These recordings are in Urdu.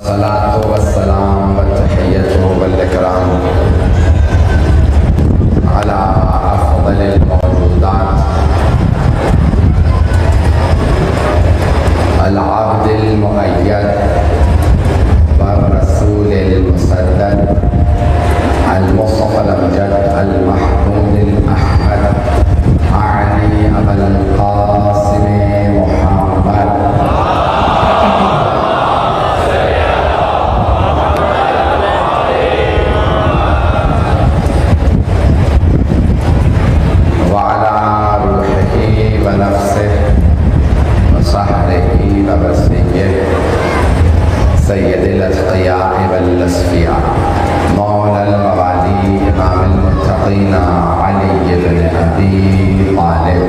الصلاة والسلام والتحية والإكرام على أفضل الموجودات العبد المؤيد والرسول المسدد المصطفى الأمجد المحمود الأحمد أعني أبا القاسم محمد وعلى روحه ونفسه وصحبه وبصره سيد الأتقياء والأصفياء مولى الموالي إمام المتقين علي بن أبي طالب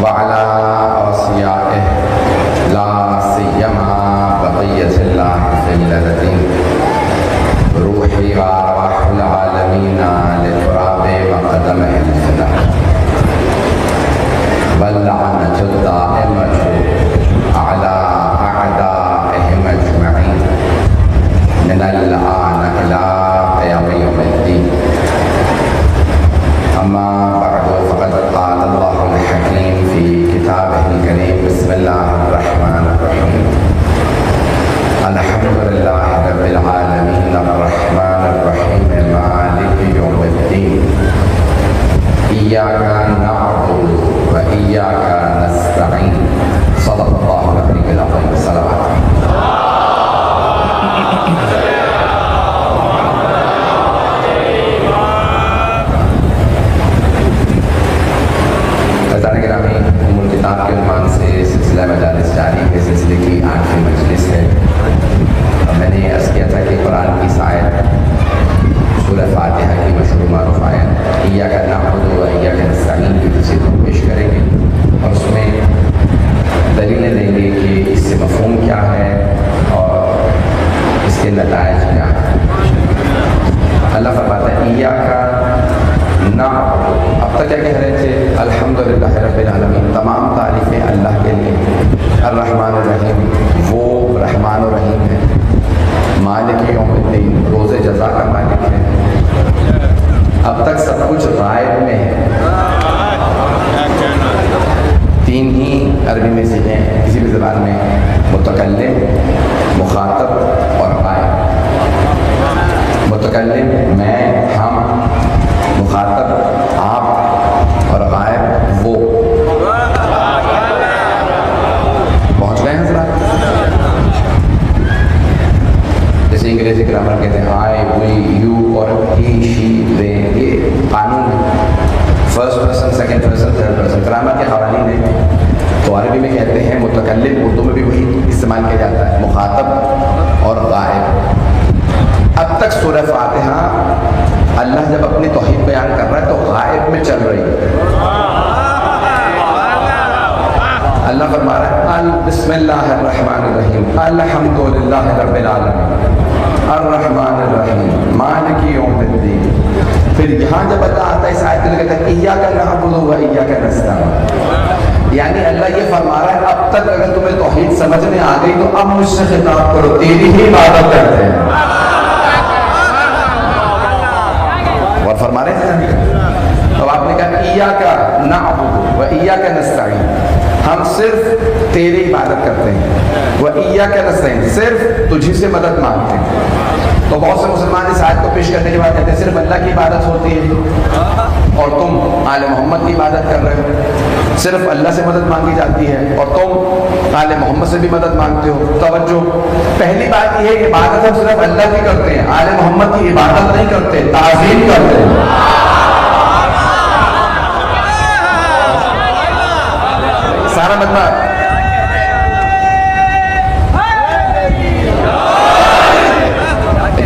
وعلى أوصيائه لا سيما بقية الله في الذين روحي وأرواح العالمين لتراب وقدمه الفداء واللعنة الدائمة على أعدائهم أجمعين من الآن إلى قيام يوم الدين. أما بعد فقد قال الله الحكيم في كتابه الكريم بسم الله الرحمن الرحيم الحمد لله رب العالمين الرحمن الرحيم مالك يوم الدين إياك نعبد وإياك نستعين صدق الله العلي العظيم. الصلوات حضرات گرامی، ام الکتاب کے عنوان سے سلسلہ مجالس جاری ہے. سلسلے کی 8ویں مجلس ہے. میں نے عرض کیا تھا کہ قرآن کی آیت سورہ فاتحہ کی مشہور معروف آیت ایاک نعبد و ایاک نستعین کی تفسیر کو پیش کریں گے اور اس میں دلیلیں دیں گے کہ اس سے مفہوم کیا ہے اور اس کے نتائج کیا ہیں. اللہ فرماتا ہے ایاک نعبد. اب تک کیا کہہ رہے تھے؟ الحمدللہ رب العالمین، تمام تعریفیں اللہ کے لیے. الرحمن الرحیم، وہ رحمان و رحیم ہے. مالک یوم الدین، روز جزا کا مالک ہے. اب تک سب کچھ غائب میں ہے. 3 ہی عربی میں سیکھیں ہیں کسی بھی زبان میں: متکلم، مخاطب اور غائب. متکلم میں، ہم، مخاطب آپ اور غائب وہ. پہنچ گئے ہیں حضرات؟ جیسے انگریزی گرامر کہتے ہیں آئی، وی، یو اور ہی، شی، دے. یہ قانون ہے. First person, second person, third person grammar کے قوانین ہیں. تو عربی میں کہتے ہیں متکلم، اردو میں بھی وہی استعمال کیا جاتا ہے، مخاطب اور غائب. اب تک سورہ فاتحہ اللہ جب اپنی توحید بیان کر رہا ہے تو غائب میں چل رہی ہے. اللہ فرما رہا ہے بسم اللہ الرحمن الرحیم الحمدللہ رب العالمین الرحمن الرحیم مالک یوم الدین. پھر یہاں جب اللہ آتا ہے اس آیت میں کہتا ہے ایاک نعبد و ایاک نستعین. یعنی اللہ یہ فرما رہا ہے اب تک اگر تمہیں توحید سمجھ میں آ گئی تو اب مجھ سے خطاب کرو، تیری ہی عبادت کرتے ہیں. اور فرما رہے ہیں تو آپ نے کہا ایاک نعبد و ایاک نستعین، ہم صرف تیری عبادت کرتے ہیں. و ایاک نستعین، صرف تجھی سے مدد مانگتے ہیں. تو بہت سے مسلمان اس آیت کو پیش کرنے کے بعد کہتے ہیں صرف اللہ کی عبادت ہوتی ہے اور تم آل محمد کی عبادت کر رہے ہو. صرف اللہ سے مدد مانگی جاتی ہے اور تم آل محمد سے بھی مدد مانگتے ہو. توجہ، پہلی بات یہ ہے کہ عبادت ہم صرف اللہ کی کرتے ہیں، آل محمد کی عبادت نہیں کرتے، تعظیم کرتے ہیں. سارا مجمع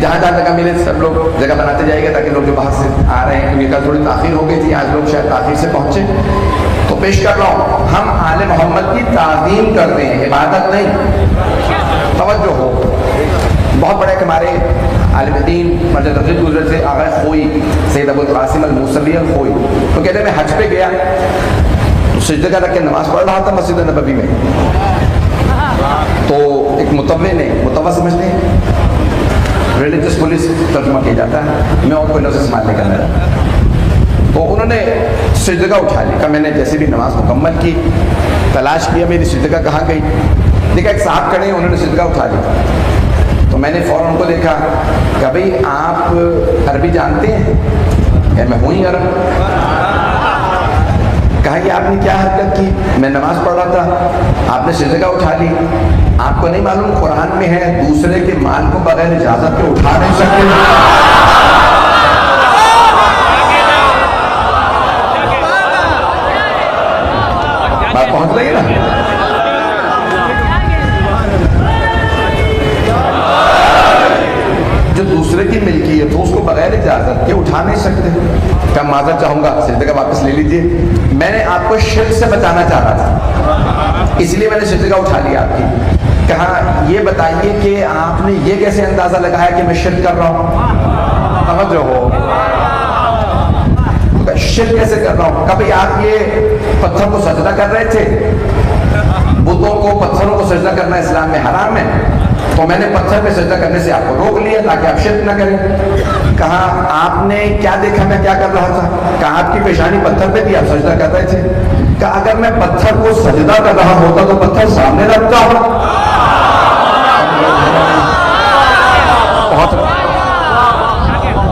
جہاں جہاں جگہ ملے سب لوگ جگہ بناتے جائے گا تاکہ لوگ جو باہر سے آ رہے ہیں، کیونکہ کل تھوڑی تاخیر ہو گئی تھی، آج لوگ شاید تاخیر سے پہنچے، تو پیش کر رہا ہوں ہم آل محمد کی تعظیم کرتے ہیں، عبادت نہیں. توجہ ہو، بہت بڑے ہمارے عالم دین مرجع تفسیر گزرے سے آغا خوئی سید ابو القاسم الموسوی الخوئی، تو کہتے ہیں میں حج پہ گیا تو سجدے کا رکھ کے نماز پڑھ رہا تھا مسجد نبوی میں، تو ایک متوع سمجھتے ہیں ریلیجس پولیس ترجمہ کیا جاتا ہے، میں اور کوئی لفظ استعمال نہیں کرنا رہا، تو انہوں نے سجدہ اٹھا لی، کہ میں نے جیسے بھی نماز مکمل کی تلاش کیا میری سجدہ کہاں گئی، دیکھا ایک صاحب کھڑے ہیں انہوں نے سجدہ اٹھا لیا، تو میں نے فوراً ان کو دیکھا کہ بھئی آپ عربی جانتے ہیں؟ کہ میں ہوں ہی عرب۔ کہا کہ آپ نے کیا حرکت کی؟ میں نماز پڑھ رہا تھا، آپ نے سجدہ اٹھا لی، آپ کو نہیں معلوم قرآن میں ہے دوسرے کے مال کو بغیر اجازت کے اٹھا نہیں سکتے؟ بات پہنچ رہی ہے نا؟ جو دوسرے کی ملکیت ہو اس کو بغیر اجازت کے اٹھا نہیں سکتے۔ کہ معذرت چاہوں گا، سجدہ کا واپس لے لیجئے، میں نے آپ کو شرک سے بچانا چاہ رہا تھا، اس لیے میں نے سجدہ اٹھا لیا آپ کی۔ کہا یہ بتائیے کہ آپ نے یہ کیسے اندازہ لگایا کہ میں شرک کر رہا ہوں؟ سمجھ رہے ہو شرک کیسے کر رہا ہوں؟ کہ بھئی آپ یہ پتھر کو سجدہ کر رہے تھے، بتوں کو پتھروں کو سجدہ کرنا اسلام میں حرام ہے، تو میں نے پتھر پہ سجدہ کرنے سے آپ کو روک لیا تاکہ آپ شرک نہ کریں۔ کہا آپ نے کیا دیکھا میں کیا کر رہا تھا؟ کہا آپ کی پیشانی پتھر پہ تھی، آپ سجدہ کر رہے تھے۔ کہا اگر میں پتھر کو سجدہ کر رہا ہوتا تو پتھر سامنے رکھتا ہوں،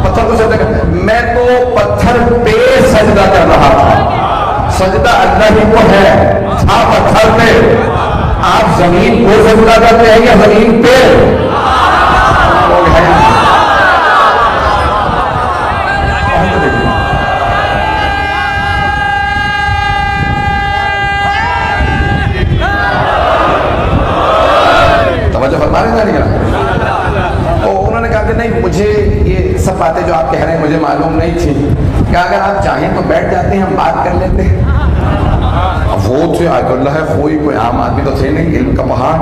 پتھر کو سجدہ کر، میں تو پتھر پہ سجدہ کر رہا تھا، سجدہ اللہ ہی کو ہے، تھا پتھر پہ، آپ زمین کو سجدہ کرتے ہیں یا زمین پہ؟ لوگ ہیں توجہ فرما رہے ہیں نا؟ تو انہوں نے کہا کہ نہیں، مجھے یہ سب باتیں جو آپ کہہ رہے ہیں مجھے معلوم نہیں تھی، کہ اگر آپ چاہیں تو بیٹھ جاتے ہیں، ہم بات کر لیتے ہیں۔ وہ تھے آیت اللہ ہے، کوئی عام آدمی تو تھے نہیں، علم کا پہاڑ۔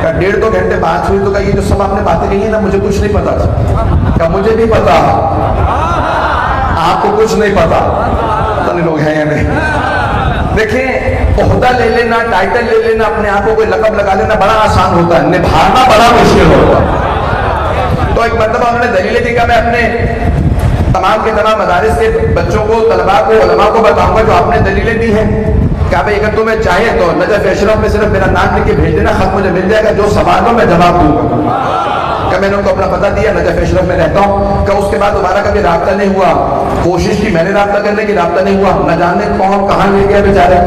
کہ 1.5-2 گھنٹے بات ہوئی، تو کہا یہ جو سب آپ نے باتیں کہی ہیں نا مجھے کچھ نہیں پتا تھا۔ کہ مجھے بھی پتا، آپ کو کچھ نہیں پتا۔ پتہ نہیں لوگ ہیں یا نہیں۔ دیکھیں عہدہ لے لینا، ٹائٹل لے لینا، اپنے آپ کو کوئی لقب لگا لینا بڑا آسان ہوتا ہے، نبھانا بڑا مشکل ہوتا ہے۔ تو ایک مرتبہ انہوں نے دلیلیں دی کہ میں اپنے تمام کے تمام مدارس کے بچوں کو، طلباء کو، علماء کو بتاؤں گا جو آپ نے دلیلیں دی ہیں، کہ بھئی اگر تمہیں چاہے تو نجف اشرف میں صرف میرا نام لکھ کے بھیج دینا، خط مجھے مل جائے گا، جو سوال ہو میں جواب دوں گا۔ کہ میں نے ان کو اپنا پتہ دیا، نجف اشرف میں رہتا ہوں۔ کہ اس کے بعد دوبارہ کبھی رابطہ نہیں ہوا، کوشش کی میں نے رابطہ کرنے کی، رابطہ نہیں ہوا، نہ جانے کون کہاں لے گیا بیچارے۔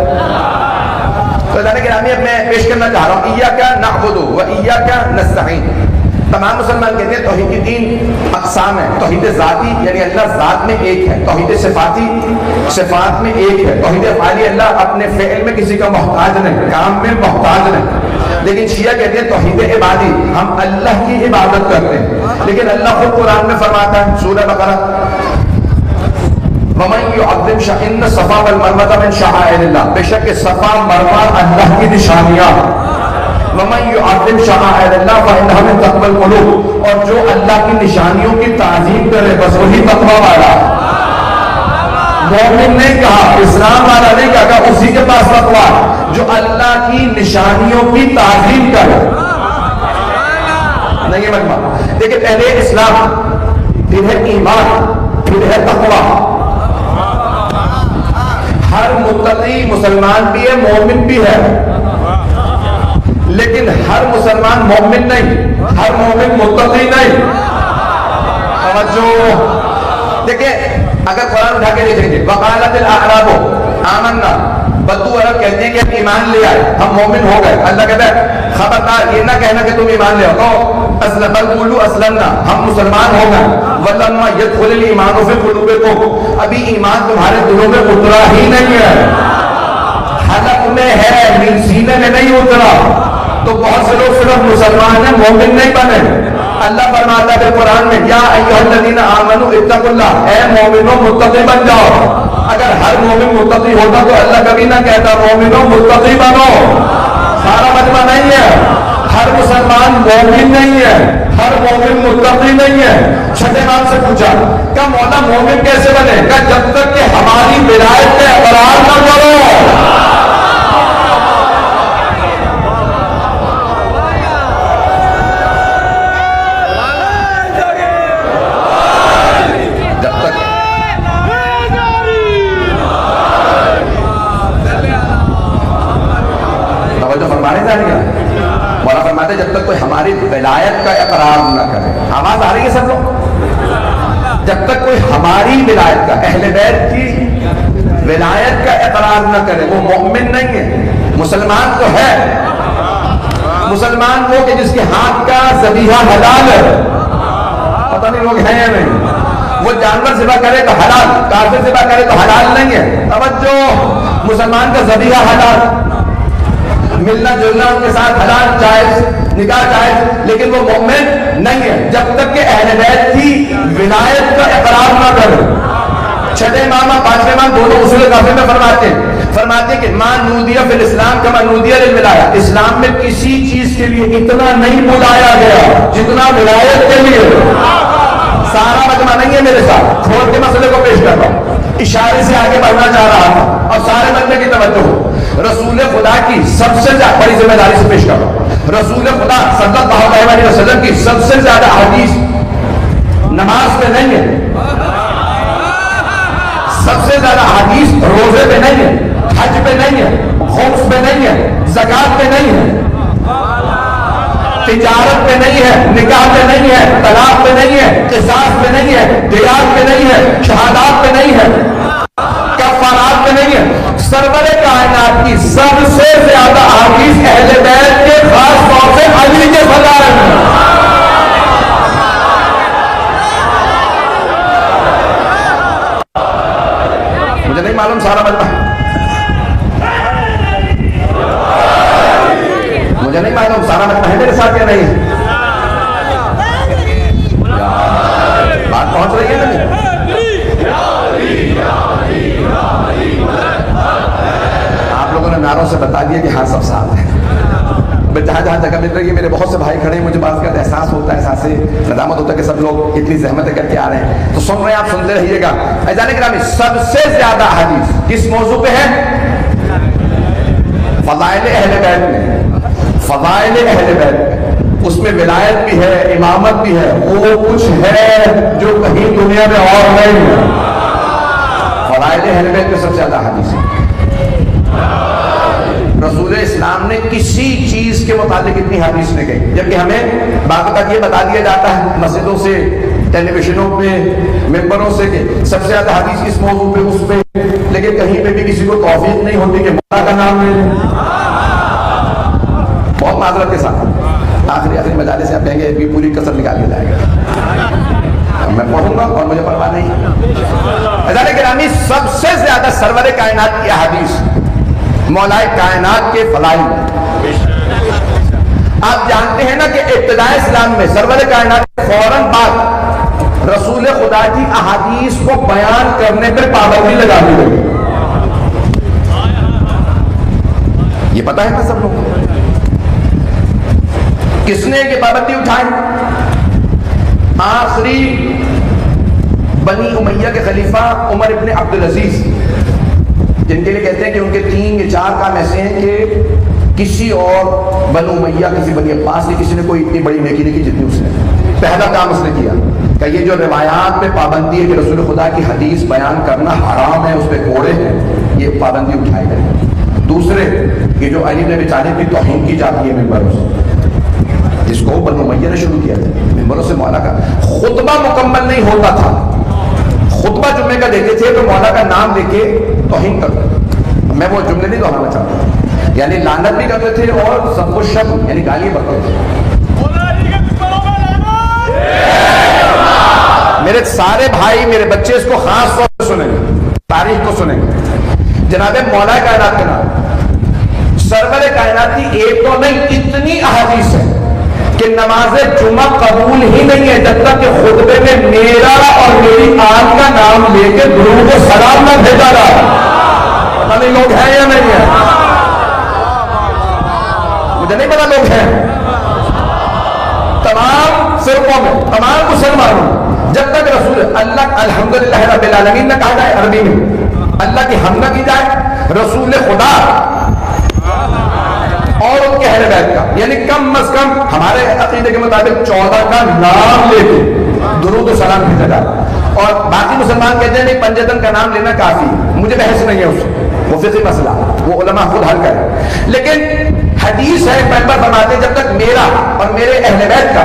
تو جانے گرامی اب میں پیش کرنا چاہ رہا ہوں، ایاک نعبد و ایاک نستعین۔ تمام مسلمان کہتے ہیں توحید کی 3 اقسام ہیں، توحید ذاتی یعنی اللہ ذات میں ایک ہے، توحید صفاتی صفات میں ایک ہے، توحید افعالی اللہ اپنے فعل میں کسی کا محتاج نہیں، کام میں محتاج نہیں۔ لیکن شیعہ کہتے ہیں توحید عبادی، ہم اللہ کی عبادت کرتے ہیں، لیکن اللہ خود قرآن میں فرماتا ہے سورہ بقرہ وَمَن يُعَظِّمْ شَعَائِرَ الصَّفَا وَالْمَرْوَةَ مِن شَعَائِرِ اللَّهِ، بے شک صفا مروہ اللہ کی نشانیاں۔ وَمَن يُعَظِّمْ شَعَائِرَ اللَّهِ فَإِنَّهَا مِن تَقْوَى الْقُلُوبِ، اور جو اللہ کی نشانیوں کی تعظیم کرے بس وہی تقویٰ والا۔ مومن نہیں کہا، اسلام والا نہیں کہا، کہ اسی کے پاس تقویٰ جو اللہ کی نشانیوں کی تعظیم کرے۔ نہیں ہے مجمع، دیکھیں پہلے اسلام، پھر ہے ایمان، پھر ہے تقویٰ۔ ہر متقی مسلمان بھی ہے، مومن بھی ہے، لیکن ہر مسلمان مومن نہیں، ہر مومن متقی نہیں۔ توجہ، دیکھیں اگر قرآن اٹھا کے دیکھیں گے وقالت الاعراب آمنا، بدو عرب کہتے ہیں کہ ہم ایمان لے آئے، ہم مومن ہو گئے۔ اللہ کہتا ہے خبردار یہ نہ کہنا کہ تم ایمان لے آؤ، اسلم قولوا اسلمنا، ہم مسلمان ہو گئے۔ ولما يدخل الايمان في قلوبكم، ابھی ایمان تمہارے دلوں میں اترا ہی نہیں ہے، حلق میں ہے، سینے میں نہیں اترا۔ تو بہت سے لوگ صرف مسلمان ہیں، مومن نہیں بنے۔ اللہ فرماتا ہے قرآن میں یا ایھا الذین آمنوا اتقوا اللہ، اے مومنوں متقی بن جاؤ۔ اگر ہر مومن متقی ہوتا تو اللہ کبھی نہ کہتا مومنوں متقی بنو۔ سارا مجمع نہیں ہے، ہر مسلمان مومن نہیں ہے، ہر مومن متقی نہیں ہے. چھٹے امام سے پوچھا کہ مولا مومن کیسے بنے؟ کہ جب تک کہ ہماری ولایت کا اقرار نہ کرو. مولا فرماتے جب تک کوئی ہماری ولایت کا اقرار نہ کرے. آواز آ رہی ہے سب لوگ؟ جب تک کوئی ہماری ولایت کا، اہل بیت کی ولایت کا اقرار نہ کرے وہ مومن نہیں ہے. مسلمان تو ہے، مسلمان وہ کہ جس کے ہاتھ کا ذبیحہ حلال ہے. پتہ نہیں لوگ ہیں یا نہیں. وہ جانور ذبح کرے تو حلال، کافر ذبح کرے تو حلال نہیں ہے. توجہ، مسلمان کا ذبیحہ حلال، ملنا جلنا ان کے ساتھ حلال، جائز، نکاح جائز، لیکن وہ مومن نہیں ہے جب تک کہ اہل بیت کی ولایت کا اقرار نہ کرے. چھٹے امام اور پانچویں امام دونوں اصول کافی میں فرماتے ہیں کہ ما نودیہ فی الاسلام کما نودیہ للولایہ. اسلام میں کسی چیز کے لیے اتنا نہیں بلایا گیا جتنا ولایت کے لیے. سارا مجمع نہیں ہے میرے ساتھ، کھول کے مسئلے کو پیش کر رہا ہوں، اشارے سے آگے بڑھنا چاہ رہا تھا اور سارے مجمع کی توجہ ہو. رسول خدا کی سب سے زیادہ بڑی ذمہ داری سے پیش کر رہا ہوں. رسول خدا صلی اللہ علیہ وسلم کی سب سے زیادہ حدیث نماز پہ نہیں ہے، سب سے زیادہ حدیث روزے پہ نہیں ہے، حج پہ نہیں ہے، خمس پہ نہیں ہے، زکات پہ نہیں ہے، تجارت پہ نہیں ہے، نکاح پہ نہیں ہے، طلاق پہ نہیں ہے، قصاص پہ نہیں ہے، دیات پہ نہیں ہے، شہادات پہ نہیں ہے، کفارات پہ نہیں ہے. سرور کائنات کی سب سے زیادہ احادیث اہل بیت کے خاص طور سے علی کے فضائل میں. مجھے نہیں معلوم سارا مجمع، مجھے نہیں معلوم سارا مجمع ہے میرے ساتھ یا نہیں. بات پہنچ رہی ہے نا؟ ناروں سے بتا دیا کہ ہاں سب ساتھ ہیں. جہاں جہاں جگہ مل رہی ہے میرے بہت سے بھائی کھڑے ہیں، مجھے بات کا احساس ہوتا ہے، احساس ندامت ہوتا ہے کہ سب لوگ اتنی زحمتیں کر کے آ رہے ہیں. تو سن رہے ہیں آپ، سنتے رہیے گا. عزیزان گرامی، سب سے زیادہ حدیث کس موضوع پہ ہے؟ فضائل اہل بیت میں. فضائل اہل بیت، اس میں ولایت بھی ہے، امامت بھی ہے، وہ کچھ ہے جو کہیں دنیا میں اور نہیں ہے. فضائل اہل بیت میں سب سے زیادہ حدیث ہے. رسول اسلام نے کسی چیز کے متعلق اتنی حدیث نے کہی، جبکہ ہمیں باقاعدہ یہ بتا دیا جاتا ہے مسجدوں سے، ٹیلی ویژنوں پہ، ممبروں سے کہ سب سے زیادہ حدیث اس موضوع پہ، اس پہ، لیکن کہیں پہ بھی کسی کو توفیق نہیں ہوتی کہ مولا کا نام لے. بہت معذرت کے ساتھ آخری مجالس سے آپ کہیں گے کہ پوری کسر نکال کے جائے گا، میں پڑھوں گا اور مجھے پرواہ نہیں. عزیزان گرامی، سب سے زیادہ سرور کائنات کی حدیث مولا کائنات کے فضائل. آپ جانتے ہیں نا کہ ابتداء اسلام میں سرور کائنات کے فوراً بعد رسول خدا کی احادیث کو بیان کرنے پر پابندی لگا دی گئی. یہ پتہ ہے نا سب لوگ کس نے یہ پابندی اٹھائی؟ آخری بنی امیہ کے خلیفہ عمر ابن عبدالعزیز، جن کے لیے کہتے ہیں کہ ان کے 3 یا 4 کام ایسے ہیں کہ کسی اور بنو امیہ، کسی بنی عباس کی کسی نے کوئی اتنی بڑی نیکی نہیں کی جتنی اس نے. پہلا کام اس نے کیا کہ یہ جو روایات پہ پابندی ہے کہ رسول خدا کی حدیث بیان کرنا حرام ہے، اس پہ کوڑے ہیں، یہ پابندی اٹھائی گئی. دوسرے، یہ جو علی بن ابی طالب کی توہین کی جاتی ہے ممبروں سے، جس کو بنو امیہ نے شروع کیا تھا، ممبروں سے مولا کا خطبہ مکمل نہیں ہوتا تھا. خطبہ جمعے کا دیتے تھے تو مولا کا نام لے کے توہین کرتے. میں وہ جملے نہیں دہرانا چاہتا، یعنی لعنت بھی کرتے تھے اور سب کو شتم یعنی گالی بکتے تھے. میرے سارے بھائی، میرے بچے اس کو خاص طور سے سنیں گے، تاریخ کو سنیں گے. جناب مولا کائنات کے نام سرور کائنات کی ایک تو نہیں اتنی احادیث ہے کہ نماز جمعہ قبول ہی نہیں ہے جب تک کہ خطبے میں میرا اور میری آن کا نام لے کے درود و سلام نہ بھیجا جائے. پتہ نہیں لوگ ہیں یا نہیں ہیں، مجھے نہیں پتا لوگ ہیں. تمام فرقوں میں تمام مسلمانوں جب تک رسول اللہ الحمدللہ رب العالمین نہ کہا جائے عربی میں، اللہ کی حمد نہ کی جائے، رسول خدا اور ان کے اہل بیت کا، یعنی کم از کم ہمارے عقیدے کے مطابق 14 کا نام لے کے درود و سلام بھیجا جائے. اور باقی مسلمان کہتے ہیں نہیں پنجتن کا نام لینا کافی، مجھے بحث نہیں ہے اس سے، وہ فقہی مسئلہ وہ علماء خود حل کریں. لیکن حدیث ہے پیغمبر فرماتے جب تک میرا اور میرے اہل بیت کا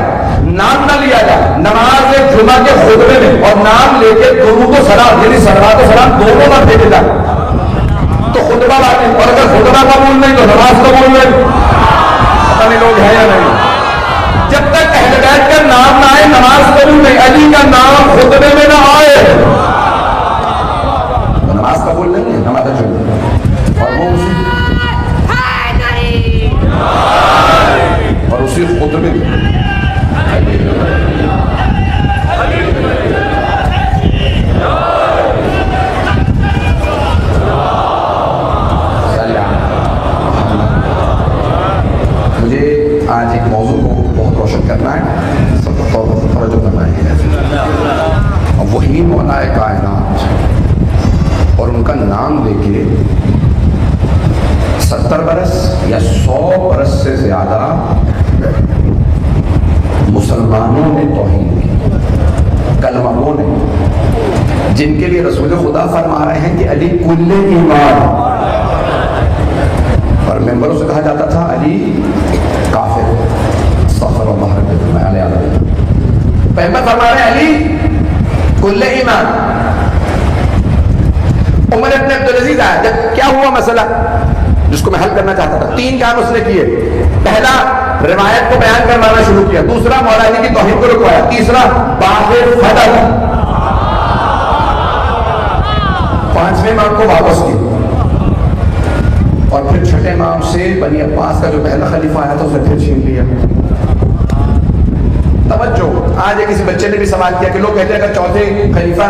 نام نہ لیا جائے نماز جمعہ کے خطبے میں اور نام لے کے درود و سلام یعنی صلوات و سلام دونوں بار بھیجے جائے تو خطبہ باطل، اور اگر خطبہ قبول نہیں تو نماز قبول نہیں. پتہ نہیں لوگ ہیں یا نہیں. جب تک اہل بیت کا نام نہ آئے نماز قبول نہیں. علی کا نام خطبے میں نہ آئے تو نماز قبول نہیں ہے، نماز چھوڑ. اور وہ اسی خطبے میں آج ایک موضوع کو بہت روشن کرنا ہے، سب کو توجہ کرنا ہے. وہی مولا کائنات اور ان کا نام لے کے 70 برس یا 100 برس سے زیادہ مسلمانوں نے توہین کی، کلمہ گو نے، جن کے لیے رسول خدا فرما رہے ہیں کہ علی کل ایمان، اور ممبروں سے کہا جاتا تھا علی کافر. استغفر اللہ رب العالمین. پیغمبر فرما رہے ہیں علی کل ایمان. عمر ابن عبدالعزیز آیا، جب کیا ہوا مسئلہ جس کو میں حل کرنا چاہتا تھا، 3 کام اس نے کیے. پہلا روایت کو بیان کروانا شروع کیا، دوسرا مولا علی کی توہین کو رکوایا، تیسرا باب فدق، 5ویں امام کو واپس کیا، اور پھر چھٹے امام سے بنی عباس کا جو پہلا خلیفہ آیا تھا اسے پھر چھین لیا. توجہ، آج کسی بچے نے بھی سوال کیا کہ لوگ کہتے ہیں اگر چوتھے خلیفہ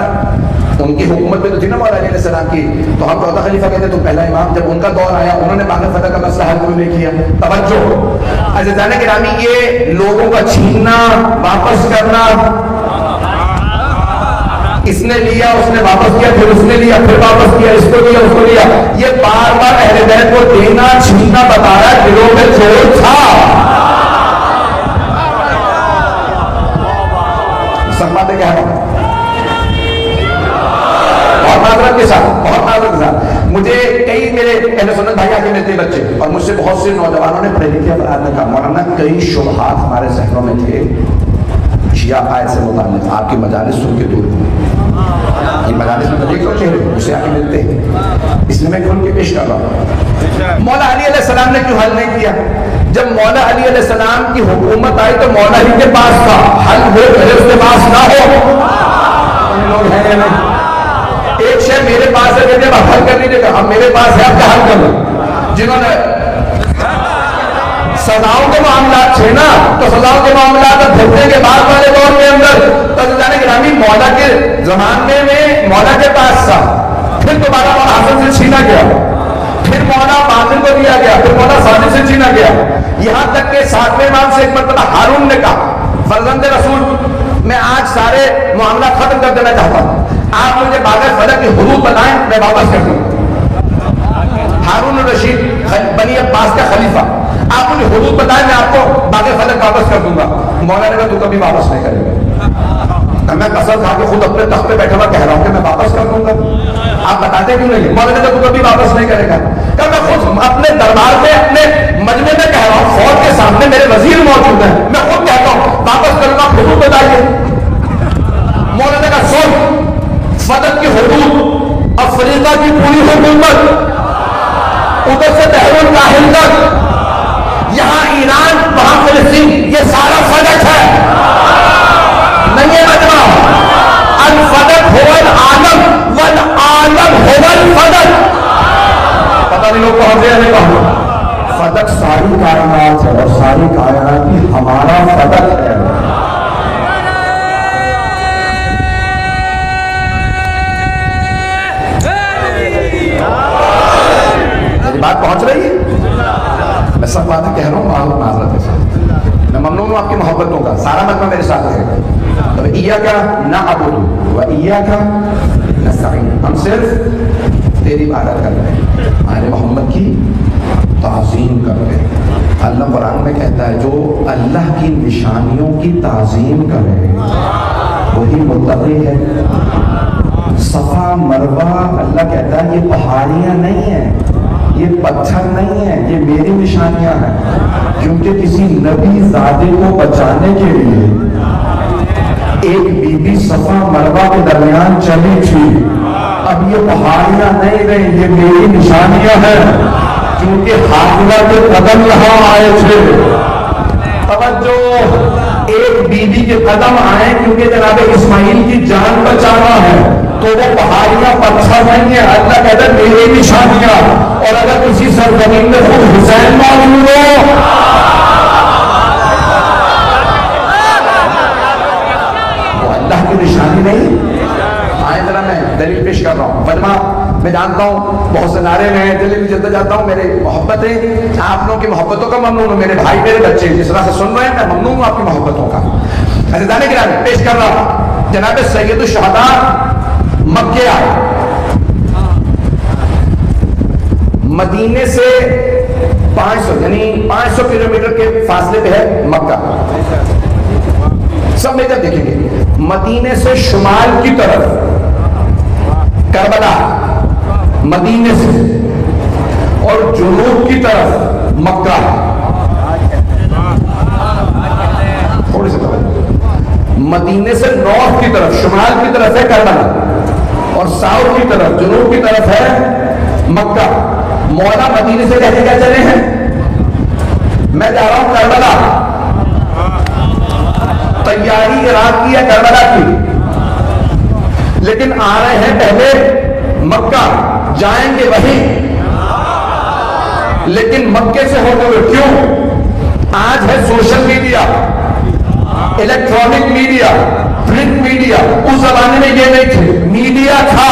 ان کی حکومت میں تو تھی نا مولا علیہ السلام کی، تو ہم چوتھا خلیفہ کہتے ہیں تو پہلا امام جب ان کا دور آیا انہوں نے باغ فتح کا مسئلہ حل کیوں نہیں کیا؟ توجہ عزیزان گرامی، یہ لوگوں کا چھیننا واپس کرنا، اس نے لیا اس نے واپس کیا، پھر اس نے لیا پھر واپس کیا، اس کو لیا اس کو لیا، یہ بار بار اہل بیت کو دینا چھیننا بتا رہا ہے دلوں میں چور تھا. سب باتیں کہہ رہا ہوں بہت معذرت کے ساتھ. مجھے کئی میرے اہل سنت بھائی آگے ملتے بچے، اور مجھ سے بہت سے نوجوانوں نے پڑھے لکھے افراد نے کہا مولانا کئی شبہات ہمارے ذہنوں میں تھے شیعہ عقائد سے متعلق، آپ کی مجالس سن کے دور ان مجالس میں دیکھ لو چہرے اسے آگے ملتے ہیں، اس لیے میں کھول کے پیش کر رہا ہوں. مولا علی علیہ السلام نے کیوں حل نہیں کیا؟ جب مولا علی علیہ السلام کی حکومت آئی تو مولا علی کے پاس تھا، حل ہو بھلے اس کے پاس نہ ہو. لوگ ہیں یا نہیں؟ ایک شے میرے پاس ہے کہتے ہیں حل کر لیجیے گا، اب میرے پاس ہے آپ کا حل کر لو. جنہوں نے سزاؤں کے معاملات تھے نا، تو سزاؤں کے معاملات پھرنے کے بعد والے دور کے اندر تو جانے گرامی مولا کے زمانے میں مولا کے پاس تھا، پھر دوبارہ مولا حسن سے چھینا گیا، پھر مولا باطل کو دیا گیا، پھر مولا صادق سے چھینا گیا، یہاں تک کہ 7ویں امام سے ایک مرتبہ ہارون نے کہا فرزند رسول میں آج سارے معاملات ختم کر دینا چاہتا ہوں، آپ مجھے باغ فدق کی حدود بتائیں میں واپس کر دوں. ہارون الرشید بنی عباس کا خلیفہ، آپ مجھے حدود بتائیں میں آپ کو باغ فدق واپس کر دوں گا. مولا نے کہا تو کبھی واپس نہیں کرے گا. میں قسم کھا کے خود اپنے تخت پہ بیٹھا ہوا کہہ رہا ہوں کہ میں واپس کر دوں گا، آپ بتاتے کیوں نہیں؟ مولا نے کہا تو کبھی واپس نہیں کرے گا. کہ میں خود اپنے دربار میں اپنے مجمع میں کہہ رہا ہوں، فوج کے سامنے میرے وزیر موجود ہیں، میں خود کہتا ہوں واپس کروں گا، حدود بتائیے. مولا نے کہا سن، فدق کی حدود افریقہ کی پوری حکومت ادھر سے بحر الکاہل تک، یہاں ایران وہاں فلسطین، یہ سارا فدق ہے، نہیں ہے مجمع. الفدق هو العالم والعالم هو الفدق. پتہ نہیں لوگ کہاں سے ہیں کہاں. فدق ساری کائنات ہے اور ساری کائنات بھی ہمارا فدق ہے. بات پہنچ رہی ہے؟ میں سب باتیں کہہ رہا ہوں معذرت کے ساتھ، میں ممنون ہوں آپ کی محبتوں کا، سارا مجمع میرے ساتھ ہے. اب ایاک نعبد و ایاک نستعین، ہم صرف تیری عبادت کر رہے ہیں، آل محمد کی تعظیم کر رہے ہیں. اللہ قرآن میں کہتا ہے جو اللہ کی نشانیوں کی تعظیم کرے وہی متقی ہے. صفا مروہ اللہ کہتا ہے یہ پہاڑیاں نہیں ہیں، یہ پتھر نہیں ہیں، یہ میری نشانیاں ہیں. کیونکہ کسی نبی زادے کو بچانے کے لیے ایک بی بی صفا مروہ کے درمیان چلی تھی. اب یہ پہاڑیاں نہیں رہی، یہ میری نشانیاں ہیں، کیونکہ حاضرہ کے قدم یہاں آئے تھے. توجہ، ایک بی بی کے قدم آئے کیونکہ جناب اسماعیل کی جان بچانا ہے، تو وہ پہاڑیاں پتھر نہیں ہیں. اللہ کہتا ہے میری نشانیاں. اور اگر کسی سرزمین میں خود حسین موجود ہو، وہ اللہ کی نشانی نہیں. آئے ذرا میں دلیل پیش کر رہا ہوں. فاطمہ میں جانتا ہوں بہت سے نعرے میں دلیل جلتا جاتا ہوں، میرے محبت ہے، آپ لوگوں کی محبتوں کا ممنون ہوں. میرے بھائی میرے بچے جس طرح سے سن رہے ہیں میں ممنون ہوں آپ کی محبتوں کا. عزیزان گرامی پیش کر رہا ہوں جناب سید الشہداء مکے آئے. مدینے سے 500 کلومیٹر کے فاصلے پہ ہے مکہ. سب میں جب دیکھیں گے مدینے سے شمال کی طرف کربلا، مدینے سے، اور جنوب کی طرف مکہ. تھوڑی سی مدینے سے نارتھ کی طرف شمال کی طرف ہے کربلا، اور ساؤتھ کی طرف جنوب کی طرف ہے مکہ. مولا مدینے سے کہتے کیا چلے ہیں میں جا رہا ہوں کربلا. تیاری عراق کی ہے کربلا کی، لیکن آ رہے ہیں پہلے مکہ، جائیں گے وہیں، لیکن مکے سے ہوتے ہوئے. کیوں؟ آج ہے social media, electronic media, print media. اس زمانے میں یہ نہیں تھے، میڈیا تھا،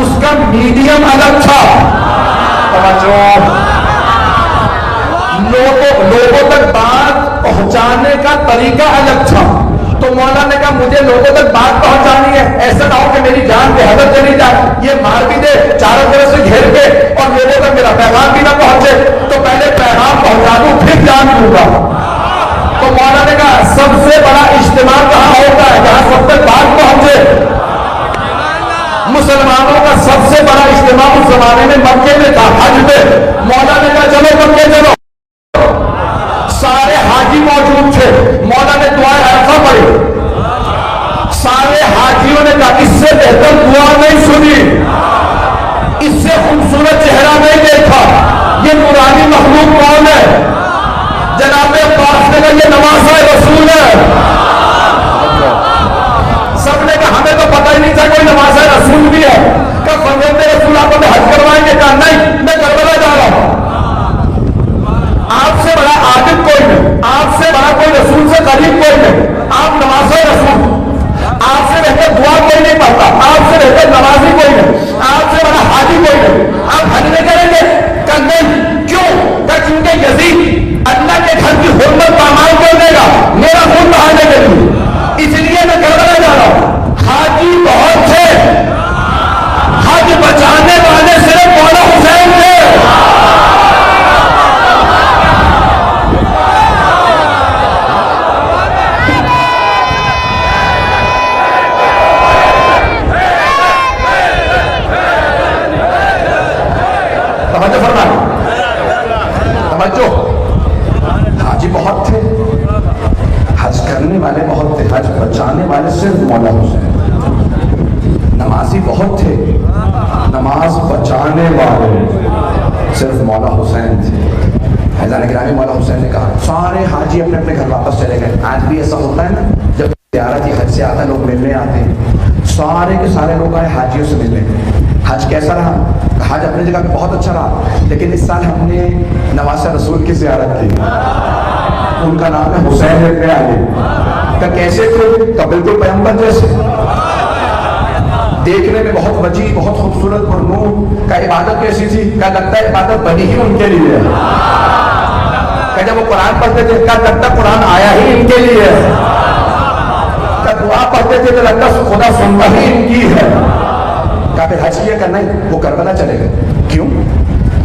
اس کا میڈیم الگ تھا. لوگوں تک بات پہنچانے کا طریقہ الگ تھا. تو مولا نے کہا مجھے لوگوں تک بات پہنچانی ہے، ایسا نہ ہو کہ میری جان پہ حضرت چلی جائے، یہ مار بھی دے چاروں طرف سے گھیر کے اور لوگوں تک میرا پیغام بھی نہ پہنچے. تو پہلے پیغام پہنچا دوں پھر جان دوں گا. تو مولا نے کہا سب سے بڑا اجتماع کہاں ہوتا ہے جہاں سب تک بات پہنچے. مسلمانوں کا سب سے بڑا اجتماع اس زمانے میں مکے میں تھا، حج پہ. مولا نے کہا چلو مکے چلو. سارے حاجی موجود تھے. مولا نے دعائیں عرفہ پڑھی. سارے حاجیوں نے کہا اس سے بہتر دعا نہیں سنی، اس سے خوبصورت چہرہ نہیں دیکھا. یہ نورانی مخلوق کون ہے؟ جناب عباس نے کہا یہ نواسہ رسول ہے. سب نے کہا ہمیں تو پتہ ہی نہیں تھا کوئی نواسہ رسول بھی ہے. کہ فرزند رسول آپ کو حج کروائیں گے؟ کہا نہیں، میں کربلا جا رہا ہوں. آپ سے بڑا عابد کوئی نہیں، آپ سے بڑا کوئی رسول سے قریب کوئی نہیں. آپ نواسہ رسول، آپ سے بہتر دعا کوئی نہیں پڑھتا، آپ سے بہتر نمازی کوئی نہیں، آپ سے بڑا حاجی کوئی نہیں. آپ حج نہیں کریں گے؟ کہ نہیں. کیوں؟ کہ کیونکہ یزید اللہ کے گھر کی حرمت پامال کر دے گا میرا خون بہانے کے لیے، اس لیے میں کربلا جا رہا ہوں. حاجی بہت تھے، حج بچانے والے صرف مولا حسین تھے. حاجی بہت تھے، حج کرنے والے بہت تھے، حج بچانے والے صرف مولا حسین. نمازی بہت تھے، نماز بچانے والے صرف مولا حسین تھے. حضرت گرامی مولا حسین نے کہا سارے حاجی اپنے اپنے گھر واپس چلے گئے. آج بھی ایسا ہوتا ہے نا، جب زیارت حج سے آتا ہے لوگ ملنے آتے ہیں، سارے کے سارے لوگ آئے حاجیوں سے ملنے. حج کیسا رہا؟ حج اپنی جگہ پہ بہت اچھا رہا، لیکن اس سال ہم نے نواسہ رسول کی زیارت کی. ان کا نام ہے حسین ابن علی. کہ کیسے تھے؟ کہ بالکل پیغمبر جیسے، دیکھنے میں بہت وجیح، بہت خوبصورت اور نور. کا عبادت کیسی تھی؟ کہ لگتا ہے عبادت بنی ہی ان کے لیے. کہ جب وہ قرآن پڑھتے تھے کیا لگتا قرآن آیا ہی ان کے لیے ہے، کیا دعا پڑھتے تھے تو لگتا خدا سنتا ہی ان کی ہے. کہا پھر حج کیا کرنا ہی، وہ کربلا چلے گئے. کیوں؟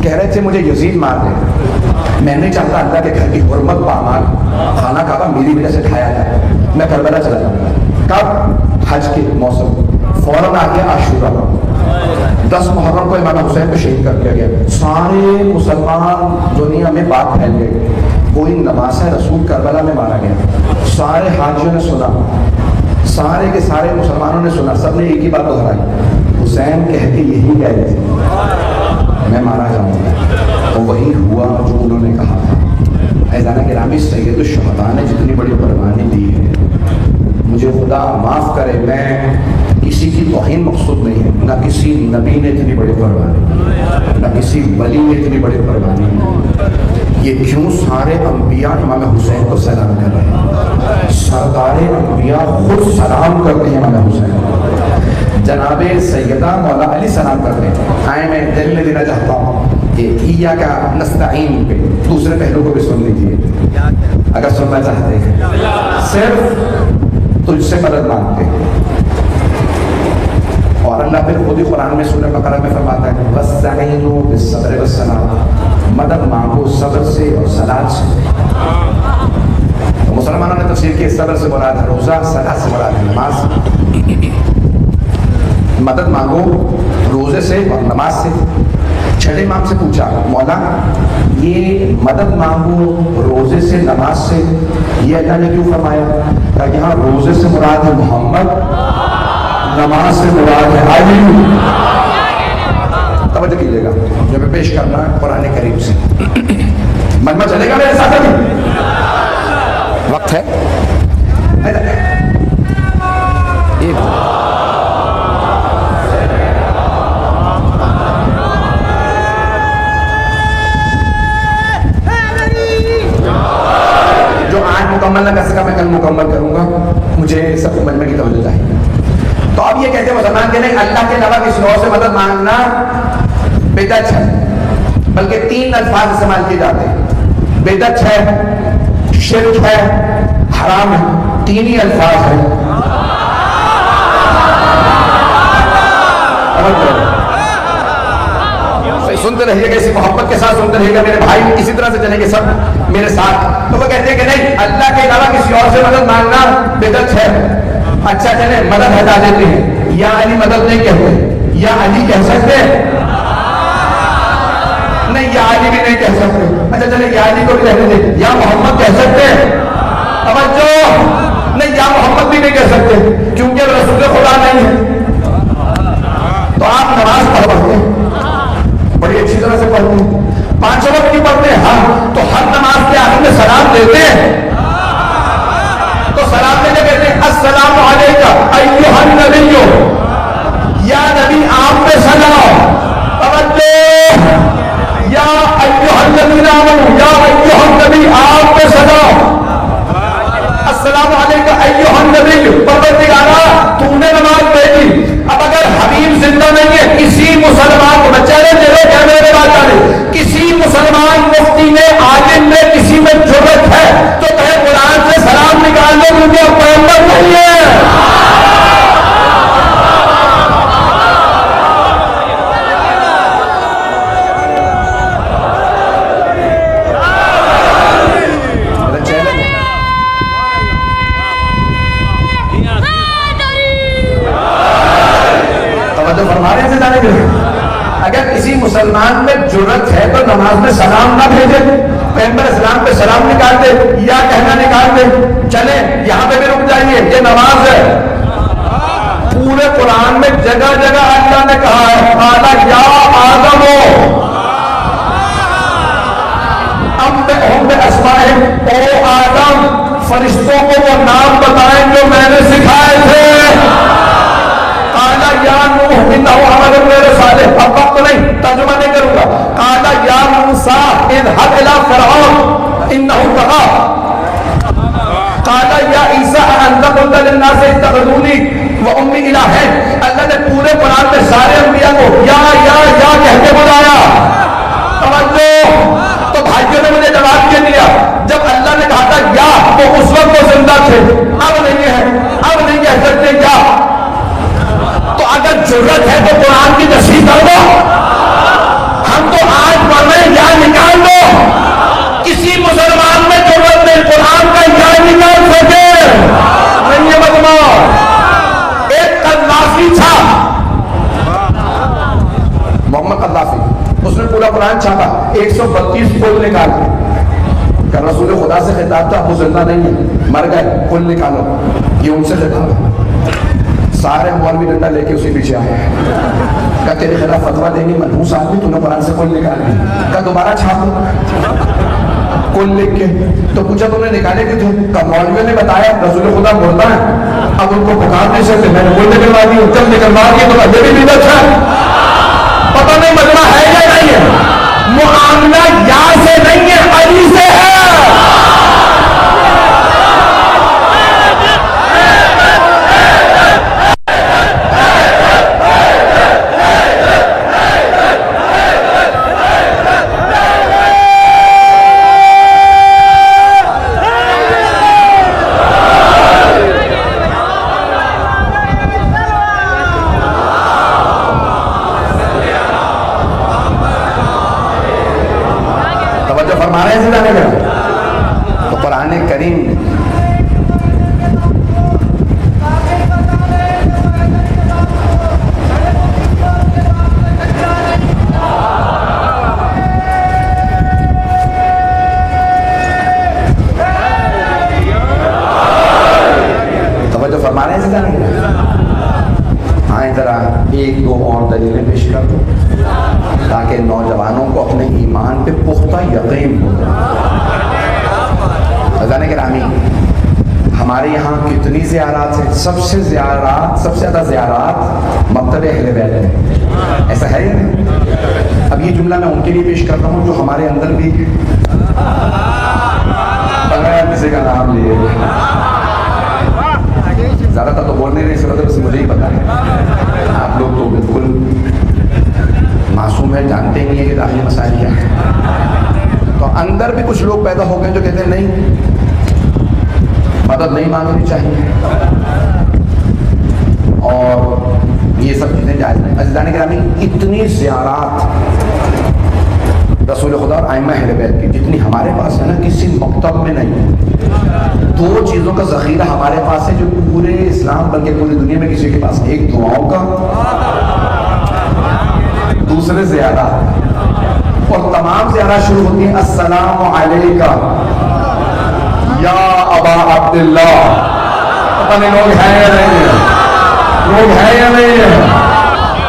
کہہ رہے تھے مجھے یزید مار دے، میں نہیں چاہتا اللہ کے گھر کی حرمت پامال خانہ کعبہ میری وجہ سے ڈھایا جائے، میں کربلا چلا جاؤں گا. کب؟ حج کے موسم. فوراً آ گیا عاشورہ، 10 محرم کو امام حسین کو شہید کر دیا گیا. سارے مسلمان دنیا میں بات پھیل گئی، کوئی نماز رسول کربلا میں مارا گیا. سارے حاجیوں نے سنا، سارے کے سارے مسلمانوں نے سنا، سب نے ایک ہی بات دہرائی، حسین کہہ کے یہی کہہ رہے تھے میں مارا جاؤں گا. اور وہی ہوا جو انہوں نے کہا تھا. عزیزان گرامی، سید الشہداء نے جتنی بڑی قربانی دی ہے، مجھے خدا معاف کرے، میں کسی کی توہین مقصود نہیں ہے، نہ کسی نبی نے اتنی بڑی قربانی، نہ کسی ولی نے اتنی بڑی قربانی. یہ کیوں؟ سارے انبیاء امام حسین کو سلام کر رہے ہیں، سردار انبیاء خود سلام کرتے ہیں امام حسین. جناب سیدہ مولا علی سلام کرتے ہیں. آئے میں دل میں دینا چاہتا ہوں کہ ایاک نستعین پہ دوسرے پہلو کو بھی سن لیجیے اگر سننا چاہتے ہیں. صرف تجھ سے مدد مانگتے ہیں. اور اللہ پھر خود ہی قرآن میں سورہ بقرہ میں فرماتا ہے وَاسْتَعِینُوا بِالصَّبْرِ وَالصَّلَاةِ، مدد مانگو صبر سے اور صلاۃ سے. تو مسلمانوں نے تفسیر کی صبر سے مراد ہے روزہ، صلاۃ سے مراد ہے نماز. مدد مانگو روزے سے اور نماز سے. چھٹے امام سے پوچھا مولا یہ مدد مانگو روزے سے نماز سے یہ اللہ نے کیوں فرمایا؟ کہ یہاں روزے سے مراد ہے محمد، نماز سے مراد ہے علی. توجہ کیجیے گا جو میں پیش کرنا ہے قرآن کریم سے. مجمع چلے گا میرے ساتھ؟ ابھی وقت ہے. جو آج مکمل نہ کر سکا میں کل مکمل کروں گا، مجھے سب مجمع کی توجہ چاہیے. تو اب یہ کہتے ہیں مسلمان کہ نہیں، اللہ کے علاوہ کسی اور سے مدد مانگنا بدعت ہے. بلکہ 3 الفاظ استعمال کیے جاتے ہیں، بدعت ہے، شرک ہے، حرام ہے. 3 ہی الفاظ ہیں. سنتے رہیے گا، اسی محبت کے ساتھ سنتے رہیے گا میرے بھائی، اسی طرح سے چلیں گے سب میرے ساتھ. تو وہ کہتے ہیں کہ نہیں، اللہ کے علاوہ کسی اور سے مدد مانگنا بدعت ہے. اچھا چلے مدد ہٹا دیتے ہیں، یا علی مدد نہیں کہتے، یا علی کہہ سکتے نہیں، یا علی بھی نہیں کہہ سکتے. اچھا چلے یا علی کو بھی کہتے تھے، یا محمد کہہ سکتے. توجہ نہیں، یا محمد بھی نہیں کہہ سکتے کیونکہ رسول خدا نہیں ہے. تو آپ نماز پڑھتے ہیں بڑی اچھی طرح سے پڑھتے ہیں، 5 وقت کی پڑھتے ہیں ہم، تو ہر نماز کے آخر میں سلام دیتے ہیں. تو سلام دینے کہتے ہیں السلام علیکم ایھا النبی، یا نبی آپ پہ سلام. توجہ، یا ایھا الذین آمنوا، یا ایھا النبی آپ پہ سلام. السلام علیکم ایھا النبی، پروردگارا تو نے نماز بھیجی. اب اگر حبیب زندہ نہیں ہے، کسی مسلمان کو میں چیلنج دے رہا ہوں، میرے بات کریں، کسی مسلمان مفتی میں، عالم میں، کسی میں جرأت ہے تو کہے قرآن سے سلام نکال دو کیونکہ اب پیغمبر نہیں ہے. اگر کسی مسلمان میں جرأت ہے تو نماز میں سلام نہ بھیجے، پیغمبر اسلام پہ سلام نکال دے یا کہنا نکال دے. چلے یہاں پہ بھی رک جائیے، یہ نماز ہے. پورے قرآن میں جگہ جگہ اللہ نے کہا ہے قال یا آدم انبئہم باسمائہم، او آدم فرشتوں کو وہ نام بتائیں جو میں نے سکھائے تھے. قال یا نوح انہ عمل غیر صالح، اب وقت نہیں ترجمہ نہیں کروں گا. قال یا موسیٰ اذهب الى فرعون انہ طغى. قال یا عیسیٰ انت قلت للناس اتخذونی وامی الہین. اللہ نے پورے قرآن میں سارے انبیاء کو یا کہہ کے بلایا. توجہ، تو بھائیوں نے مجھے جواب کیا دیا قرآن چھاپا 132 پل نکال کہ رسول خدا سے خطاب تھا، ابو زندہ نہیں ہے، مر گئے، پل نکالو، یہ ان سے خطاب ہے۔ سارے مولوی ڈنڈا لے کے اسی پیچھے آئے ہیں کہ تیرے خلاف فتویٰ دیں گے، منحوس آدمی، تو نے قرآن سے پل نکال دی، کہ دوبارہ چھاپو کل لکھ کے۔ تو پوچھا تم نے نکالے کیوں تھے؟ کہ مولوی نے بتایا رسول خدا مردہ ہے، اب ان کو پکار نہیں سکتے، میں نے پل نکلوا دی، جب نکلوا دی تو یہ بھی بدعت ہے۔ پتہ نہیں مجمع ہے یا نہیں ہے، معاملہ یا سے نہیں ہے، علی سے ہے۔ تو قرآن کریم توجہ فرما رہے ہیں سیدھا نہیں؟ ہاں ذرا ایک دو اور دلیلیں پیش کر دو تاکہ نوجوانوں کو اپنے ایمان پہ پختہ یقین ہو جائے۔ خزانہ گرامی، ہمارے یہاں کتنی زیارات ہیں؟ سب سے زیادہ زیارات مکتب اہل بیت ہیں، ایسا ہے یا نہیں؟ اب یہ جملہ میں ان کے لیے پیش کر رہا ہوں جو ہمارے اندر بھی بغیر کسی کا نام لیے زیادہ تر تو بولنے نہیں سکتے، بس مجھے ہی پتا ہے، آپ لوگ تو بالکل معصوم ہے، جانتے ہی نہیں ہے کہ داخلی مسائل کیا ہے۔ تو اندر بھی کچھ لوگ پیدا ہو گئے جو کہتے ہیں نہیں، مدد نہیں مانگنی چاہیے، اور یہ سب چیزیں جائز نہیں۔ عزیزان گرامی، اتنی زیارات رسول خدا اور ائمہ اہل بیت کی جتنی ہمارے پاس ہے نا، کسی مکتب میں نہیں۔ دو چیزوں کا ذخیرہ ہمارے پاس ہے جو پورے اسلام بلکہ پوری دنیا میں کسی کے پاس ہے، ایک دعاؤں کا، دوسرے زیارات، اور تمام زیارات شروع ہوتی ہیں السلام علیکہ یا ابا عبداللہ۔ پتہ نہیں لوگ ہیں یا نہیں ہیں، لوگ ہیں یا نہیں ہیں۔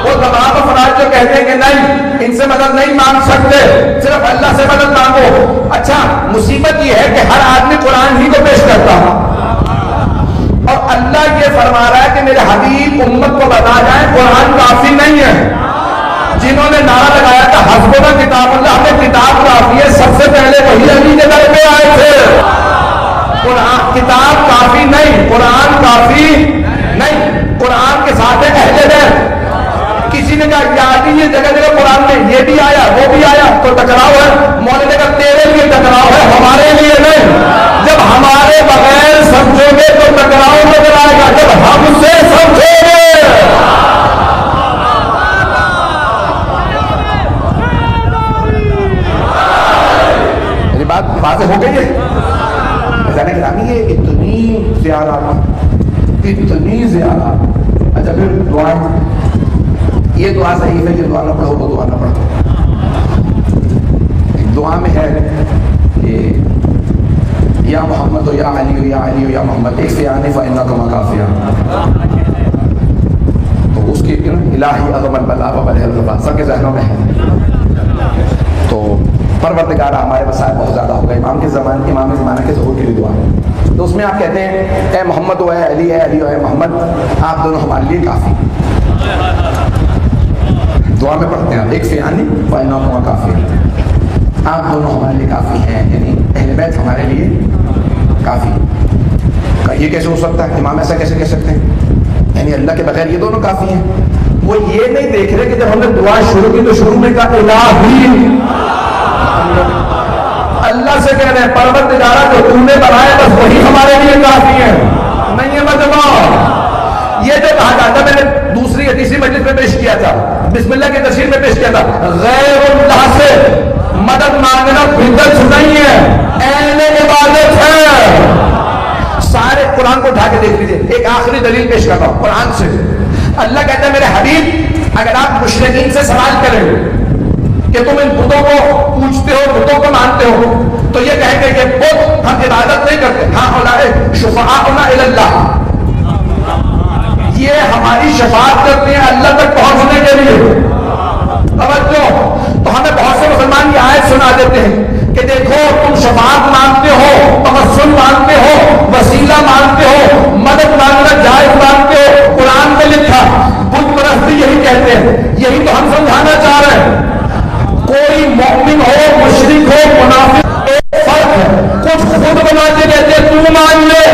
وہ تمام افراد جو کہتے ہیں کہ نہیں، ان سے مدد نہیں مانگ سکتے، صرف اللہ سے مدد مانگو۔ اچھا، مصیبت یہ ہے کہ ہر آدمی قرآن ہی کو پیش کرتا ہے، اور اللہ یہ فرما رہا ہے کہ میرے حبیب امت کو بتا جائیں قرآن کافی نہیں ہے۔ جنہوں نے نعرہ لگایا تھا حسبنا کتاب اللہ، ہمیں کتاب کافی ہے، سب سے پہلے وہی علی کے در پہ آئے تھے۔ قرآن کتاب کافی نہیں، قرآن کافی نہیں، قرآن کے ساتھ ہے اہل بیت۔ کسی نے کہا یا علی یہ جگہ جگہ قرآن میں یہ بھی آیا وہ بھی آیا، تو ٹکراؤ ہے۔ مولوی نے کہا تیرے لیے ٹکراؤ ہے، ہمارے لیے نہیں۔ جب ہمارے بغیر سمجھو گے تو ٹکراؤ نظر آئے گا، جب ہم سے سمجھو گے۔ باتیں ہو گئی ہے جانے گرامی، یہ اتنی زیارات۔ اچھا پھر دعائیں، یہ دعا صحیح ہے کہ دعا نہ پڑھو تو دعا نہ پڑھو۔ دعا میں ہے کہ یا محمد یا علی یا علی یا محمد ایک فیانی فإنکما کافیہ، تو اس کی الہی عظمت بلا و بلہ الغفا سب کے ذہنوں میں ہے۔ تو پروردگار ہمارے مسائل بہت زیادہ ہو گئے، امام زمانہ کے ظہور کی دعا، تو اس میں آپ کہتے ہیں اے محمد و اے علی اے محمد، آپ دونوں ہمارے لیے کافی۔ دعا میں پڑھتے ہیں آپ ایک فیانی فإنکما کافیہ، آپ دونوں ہمارے لیے کافی ہیں، یعنی اہل بیت ہمارے لیے کافی۔ یہ کیسے ہو سکتا ہے؟ امام ایسا کیسے کہہ سکتے ہیں؟ یعنی اللہ کے بغیر یہ دونوں کافی ہیں۔ وہ یہ نہیں دیکھ رہے کہ جب ہم نے دعا شروع کی تو شروع میں کہا الہی، اللہ سے کہہ رہے ہیں پروردگارہ جو تم نے بنایا بس وہی ہمارے لیے کافی ہے، نہیں ہے مجمع۔ یہ جو کہا جاتا میں نے دوسری حدیثی مجلس میں پیش کیا تھا، بسم اللہ کی تفسیر میں پیش کیا تھا، غیر اللہ سے مدد مانگنا بدعت نہیں ہے، عین عبادت ہے۔ سارے قرآن کو اٹھا کے دیکھ لیجئے، ایک آخری دلیل پیش کرتا ہوں قرآن سے۔ اللہ کہتا ہے میرے حبیب اگر آپ مشرکین سے سوال کریں کہ تم ان بتوں کو پوجتے ہو، بتوں کو مانتے ہو، تو یہ کہیں گے یہ بت ہم عبادت نہیں کرتے، ہاں اولئک شفعاؤنا الی اللہ، یہ ہماری شفاعت کرتے ہیں اللہ تک پہنچنے کے لیے۔ توجہ، تو ہمیں بہت سے مسلمان یہ آیت سنا دیتے ہیں کہ دیکھو تم شفاعت مانتے ہو، توسل مانتے ہو، وسیلہ مانتے ہو، مدد مانگنا جائز مانتے ہو، قرآن میں لکھا، بت پرستی یہی کہتے ہیں، یہی تو ہم سمجھانا چاہ رہے ہیں۔ کوئی مومن ہو، مشرک ہو، منافق، ایک فرق ہے، کچھ خود بنا کے کہتے ہیں تو مان لے،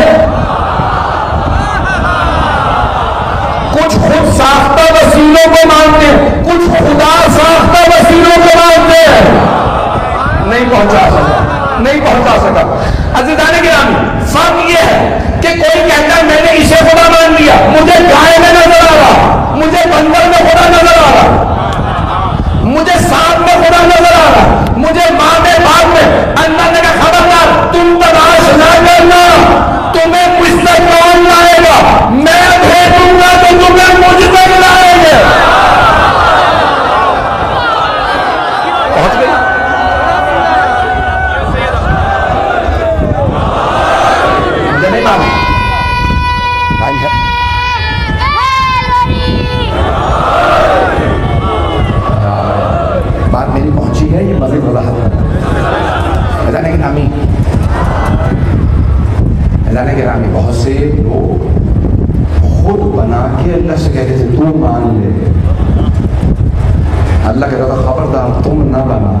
کچھ خود ساختہ وسیلوں کو مانتے ہیں، کچھ خدا ساختہ وسیلوں کو مانتے ہیں۔ نہیں پہنچا سکا۔ عزیزان گرامی، فرق یہ ہے کہ کوئی کہتا ہے میں نے اسے خدا مان لیا، مجھے گائے میں نظر آ رہا، مجھے بندر میں خدا نظر آ رہا، مجھے سانپ میں خدا نظر آ رہا، مجھے ماں میں باپ میں۔ اللہ نے کہا خبردار تم تلاش نہ کرنا، تمہیں مجھ تک کون لائے گا؟ میں بھیجوں گا تو تمہیں مجھ تک لائیں گے۔ پہنچ گئی؟ مجھے نہیں معلوم بات میری پہنچی ہے، یہ مزید وضاحت ہے۔ اللہ کے رامی بہت سے لوگ خود بنا کے اللہ سے کہتے تھے تو مان لے، اللہ کہتا تھا خبردار تم نہ بنا،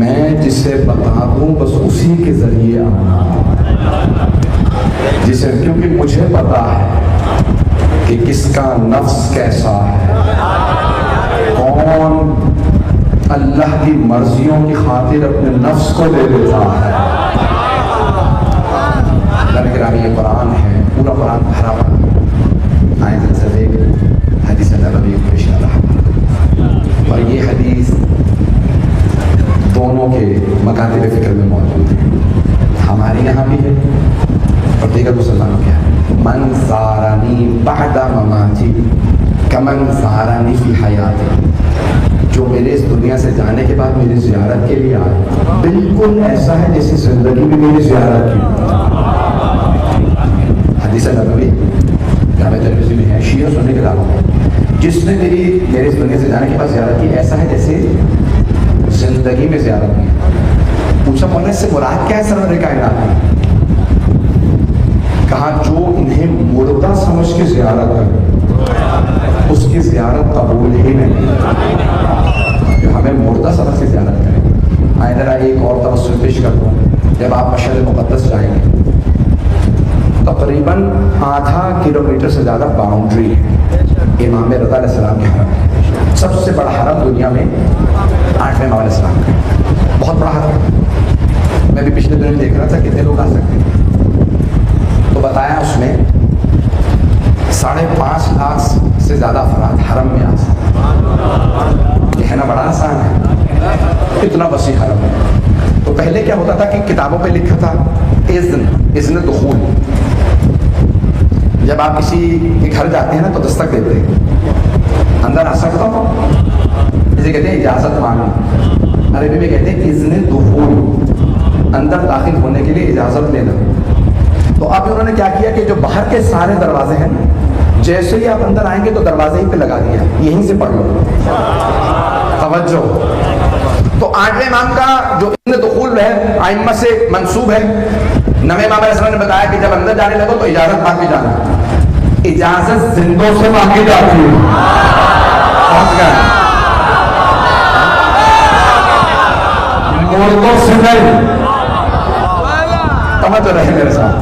میں جسے بتا دوں بس اسی کے ذریعے آنا، جسے کیونکہ مجھے پتا ہے کہ کس کا نفس کیسا ہے، کون اللہ کی مرضیوں کی خاطر اپنے نفس کو دے دیتا ہے۔ اللہ کے یہ قرآن ہے، پورا قرآن بھرا پڑا آیت سے ایک حدیث نبوی کو اشارہ ہے، اور یہ حدیث دونوں کے مکاتب فکر میں موجود ہے، ہمارے یہاں بھی ہے اور دیگر مسلمانوں کے ہے۔ من زارنی بعد مماتی کمن زارنی فی حیاتی، جو میرے اس دنیا سے جانے کے بعد میری زیارت کے لیے آئے بالکل ایسا ہے جیسے زندگی میں میری زیارت کی۔ حدیث نبوی جامع ترمذی میں ہے، شیعہ سنی کے دعویٰ ہے، جس نے میرے اس دنیا سے جانے کے بعد زیارت کی ایسا ہے جیسے زندگی میں زیارت کی۔ پوچھا مولانا اس سے مراد کیا ہے سرور کائنات میں؟ کہا جو انہیں مردہ سمجھ کے زیارت کرے اس کی زیارت قبول ہی نہیں، جو ہمیں مردہ سمجھ کے زیارت کرے۔ آئے ذرا ایک اور توسل پیش کرتا ہوں، جب آپ مشہد مقدس جائیں گے تقریباً آدھا کلومیٹر سے زیادہ باؤنڈری ہے امام رضا علیہ السلام کے حرم، سب سے بڑا حرم دنیا میں 8ویں امام علیہ السلام کا، بہت بڑا حرم۔ میں بھی پچھلے دنوں دیکھ رہا تھا کتنے لوگ آ سکتے ہیں، تو بتایا اس میں 5.5 لاکھ سے زیادہ افراد حرم میں آ سکتے۔ یہ ہے نا بڑا آسان ہے، اتنا وسیع حرم ہے۔ تو پہلے کیا ہوتا تھا کہ کتابوں پہ لکھا تھا اذن دخول، جب آپ کسی کے گھر جاتے ہیں نا تو دستک دیتے ہیں، اندر آ سکتا ہوں، اسے کہتے ہیں اجازت مانگنا، عربی میں کہتے ہیں اذن دخول، اندر داخل ہونے کے لیے اجازت لینا۔ تو اب انہوں نے کیا کیا کہ جو باہر کے سارے دروازے ہیں جیسے ہی آپ اندر آئیں گے تو دروازے ہی پہ لگا دیا، یہیں سے پڑھ لو۔ توجہ، تو 8ویں امام کا جو اذن دخول ہے ائمہ سے منسوب ہے۔ 9ویں امام علیہ السلام نے بتایا کہ جب اندر جانے لگو تو اجازت مانگ کے جانا، اجازت زندوں سے مانگی جاتی ہے۔ مردوں سے نہیں، توجہ رہے میرے ساتھ۔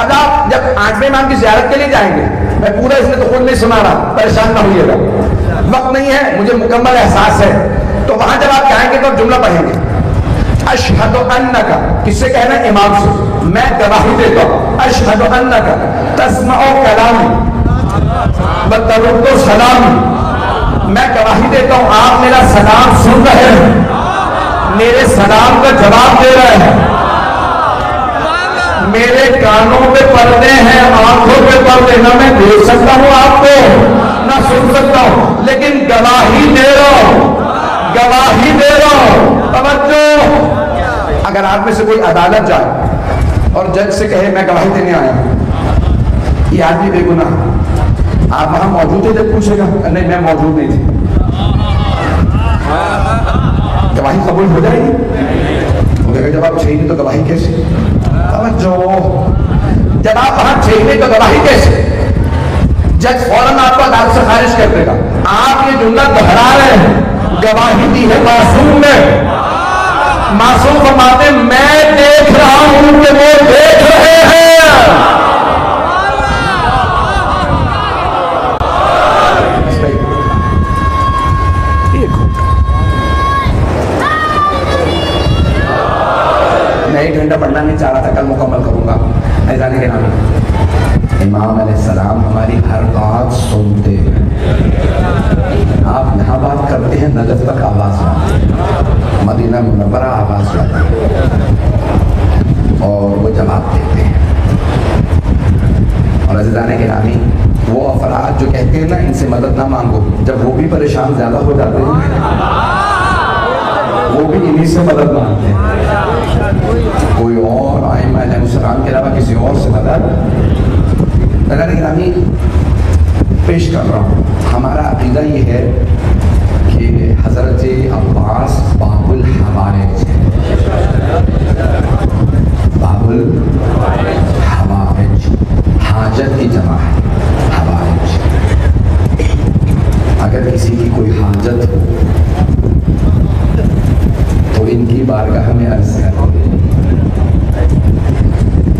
اب آپ جب 8ویں امام کی زیارت کے لیے جائیں گے، میں پورا اس نے تو خود نہیں سنا رہا، پریشان نہ ہوئیے گا، وقت نہیں ہے، مجھے مکمل احساس ہے۔ تو وہاں جب آپ جائیں گے تو جملہ پڑھیں گے، اشہد انک، کس سے کہنا ہے؟ امام سے، میں گواہی دیتا ہوں، اشہد انک تسمع کلامی وترد سلامی، میں گواہی دیتا ہوں آپ میرا سلام سن رہے ہیں، میرے سلام کا جواب دے رہے ہیں، میرے کانوں پہ پردے ہیں، آنکھوں پہ پردے، نہ میں دیکھ سکتا ہوں آپ کو نہ سن سکتا ہوں، لیکن گواہی دے رہا ہوں، گواہی دے رہا ہوں. توجہ. اگر آپ میں سے کوئی عدالت جائے اور جج سے کہے میں گواہی دینے آیا ہوں، یہ آدمی بے گناہ، آپ وہاں موجود تھے جب پوچھے گا نہیں میں موجود نہیں تھی، گواہی قبول ہو جائے گی؟ وہ کہے گا جب آپ چھینی تو گواہی کیسے؟ توجہ. جب آپ وہاں چھینی تو گواہی کیسے؟ جج فوراً آپ کو عدالت سے خارج کر دے گا. آپ یہ جملہ دہرا رہے ہیں، گواہی دی ہے معصوم نے. معصوم فرماتے ہیں میں دیکھ رہا ہوں کہ وہ دیکھ رہے ہیں. میں 1 گھنٹہ پڑھنا نہیں چاہ رہا تھا، کل مکمل کروں گا. ایزانے کے نام امام علیہ السلام ہماری ہر بات سنتے ہیں. آپ یہاں بات کرتے ہیں، نجف تک آواز آتی ہے، مدینہ منورہ آواز آتی ہے اور وہ جواب دیتے ہیں. اور عزیزان گرامی وہ افراد جو کہتے ہیں نا ان سے مدد نہ مانگو، جب وہ بھی پریشان زیادہ ہو جاتے ہیں وہ بھی انہی سے مدد مانگتے ہیں. کوئی اور ائمہ علیہ السلام کے علاوہ کسی اور سے مدد گرامی پیش کر رہا ہوں. ہمارا عقیدہ یہ ہے کہ حضرت عباس باب الحوائج ہے. باب الحوائج حاجت کی جمع ہے. حوائج اگر کسی کی کوئی حاجت ہو تو ان کی بارگاہ میں عرض کریں.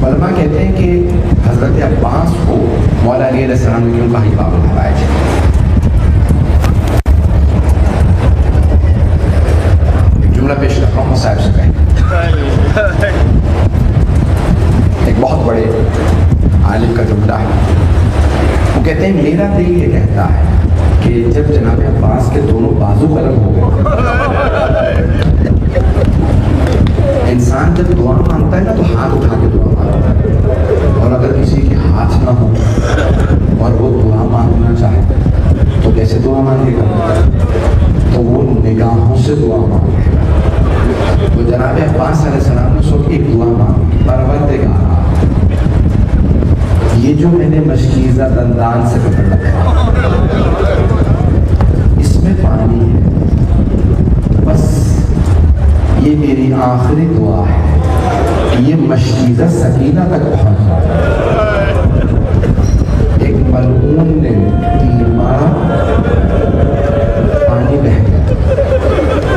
علماء کہتے ہیں کہ حضرت عباس کو مولا علی علیہ السلام نے کیوں کہا باب الحوائج. ایک جملہ پیش کر رہا ہوں صاحب سے کہیں. ایک بہت بڑے عالم کا جملہ ہے. وہ کہتے ہیں میرا دل یہ کہتا ہے کہ جب جناب عباس کے دونوں بازو قلم ہو گئے، انسان جب دعا مانگتا ہے نا تو ہاتھ اٹھا کے دعا مانگتا ہے. اور اگر کسی کے ہاتھ نہ ہو اور وہ دعا مانگنا چاہے تو کیسے دعا مانگے گا؟ تو وہ نگاہوں سے دعا مانگے گا. تو جناب عباس علیہ السلام نے سب ایک دعا مانگی، پروردگارا یہ جو میں نے مشکیزہ دندان سے پکڑ رکھا اس میں پانی ہے، بس یہ میری آخری دعا ہے کہ یہ مشکیزہ سکینہ تک پہنچ جائے. ایک ملعون نے تیر مارا، پانی بہہ گیا.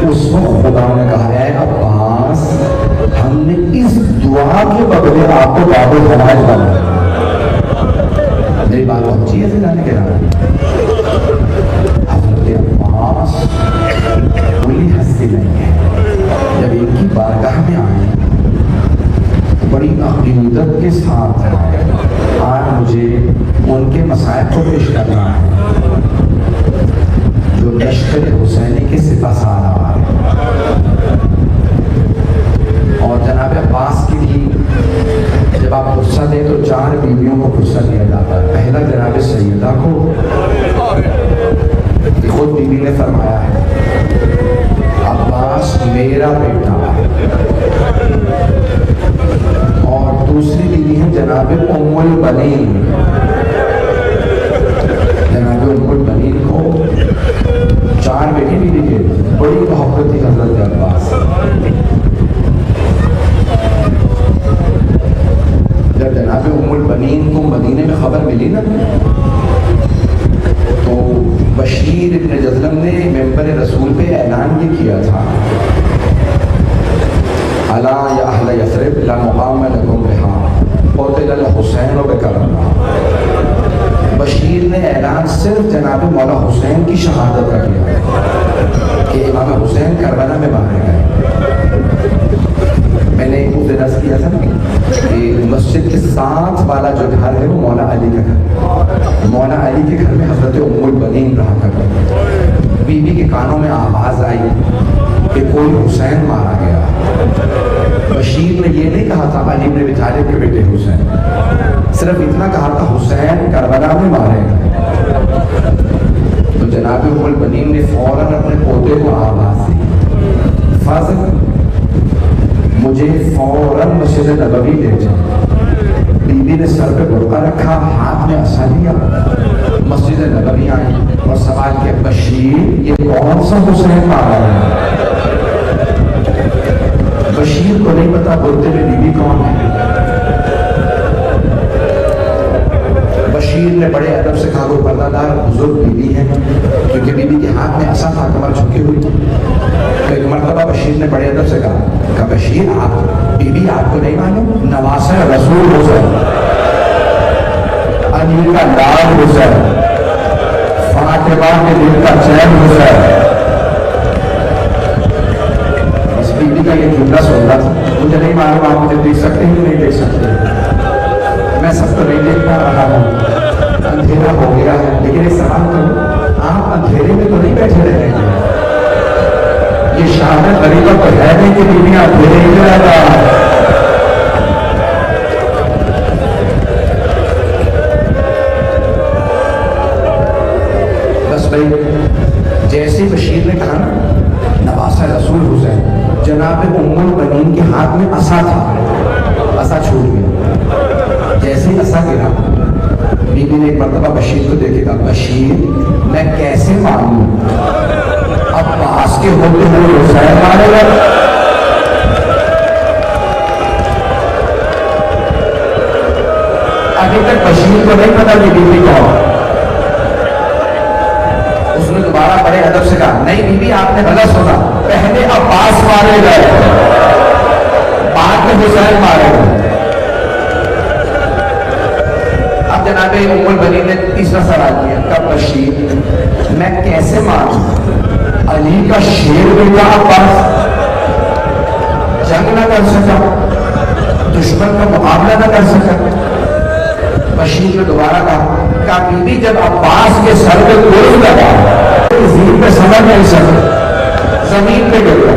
اس وقت خدا نے کہا اے عباس ہم نے اس دعا کے بدلے آپ کو باب الحوائج بنایا. میری بات پہنچی ہے جانے کے نام. حضرت عباس کوئی ہستی نہیں ہے. جب ان کی بارگاہ میں آئے بڑی عقیدت کے ساتھ آج مجھے ان کے مسائل کو پیش کرنا ہے جو لشکر حسینی کے سپہ سالار ہے. اور جناب عباس کی بھی جب آپ غصہ دیں تو 4 بیویوں کو غصہ دیا جاتا ہے. پہلا جناب سیدہ کو، خود بیوی نے فرمایا ہے عباس میرا بیٹا ہے. اور دوسری بیوی ہے جناب ام البنین. جناب ام البنین کو 4 بیٹی بیوی کے بڑی محبت تھی حضرت عباس. جب جناب ام البنین کو مدینے میں خبر ملی نا تو بشیر ابن جذلم نے ممبر رسول پہ اعلان یہ کیا تھا الا یا اہل یثرب لا مقام لکم بہا قتل الحسین بکربلا. بشیر نے اعلان صرف جناب مولا حسین کی شہادت کا کیا کہ امام حسین کربلا میں مارے گئے. میں نے اس دن عرض کیا تھا کہ مسجد کے ساتھ والا جو گھر ہے وہ مولا علی کا گھر. مولا علی کے گھر میں حضرت ام البنین رہا کرتے. بیوی کے کانوں میں آواز آئی کہ کوئی حسین مارا گیا. بشیر نے یہ نہیں کہا تھا علی بن ابی طالب کے بیٹے حسین، صرف اتنا کہا تھا حسین کربلا میں مارے گئے. تو جناب ام البنین نے فوراً اپنے پوتے کو آواز دی حفاظت مجھے فوراً مسجد نبوی لے جائے۔ بیوی نے سر پہ برقع رکھا، ہاتھ میں عصا لیا، مسجد نبوی آئی اور سوال کیا بشیر یہ کون سا حسین مارا ہے؟ بشیر کو نہیں پتا بولتے میں بیوی کون ہے۔ بشیر نے بڑے ادب سے کہا وہ پردہ دار بزرگ بیوی ہے، کیونکہ بیوی کے ہاتھ میں عصا تھا، کمر جھکی ہوئی تھی۔ تو ایک مرتبہ بشیر نے بڑے ادب سے کہا بشیر آپ بیوی آپ کو نہیں معلوم نواسہ رسول حسین، علی کا لال حسین، فاطمہ کے دل کا چین حسین۔ بس بیوی کا یہ جملہ سن رہا تھا، مجھے نہیں معلوم آپ مجھے دیکھ سکتے ہیں کہ نہیں دیکھ سکتے، میں سب کو نہیں دیکھ پا رہا ہوں، اندھیرا ہو گیا ہے، لیکن ایک سوال کروں آپ اندھیرے میں تو نہیں بیٹھے رہے ہیں؟ یہ شہادت غریبہ تو ہے نہیں کہ بیویاں اندھیرے ہی رہتا۔ بس بھائی جیسے بشیر نے کہا نا نواسہ رسول حسین، جناب ام البنین کے ہاتھ میں عصا تھا، عصا چھوٹ گیا، جیسے ہی عصا گرا بیوی نے ایک مرتبہ بشیر کو دیکھے کہا بشیر میں کیسے مانوں عباس کے ہوتے ہوئے حسین مارے گا؟ ابھی تک بشیر کو نہیں پتا کہ بیوی کون۔ اس نے دوبارہ بڑے ادب سے کہا نہیں بیوی آپ نے غلط سنا، پہلے عباس مارے گئے بعد میں حسین مارے گئے۔ اب جناب ام البنین نے تیسرا سوال کیا کہ بشیر میں کیسے مانوں علی کا شیر بیٹا عباس جنگ نہ کر سکا، دشمن کا مقابلہ نہ کر سکا؟ بشیر نے دوبارہ کہا بیوی جب عباس کے سر پہ گرز لگا زمین پہ سمجھ نہیں سکا، زمین پہ گر گیا۔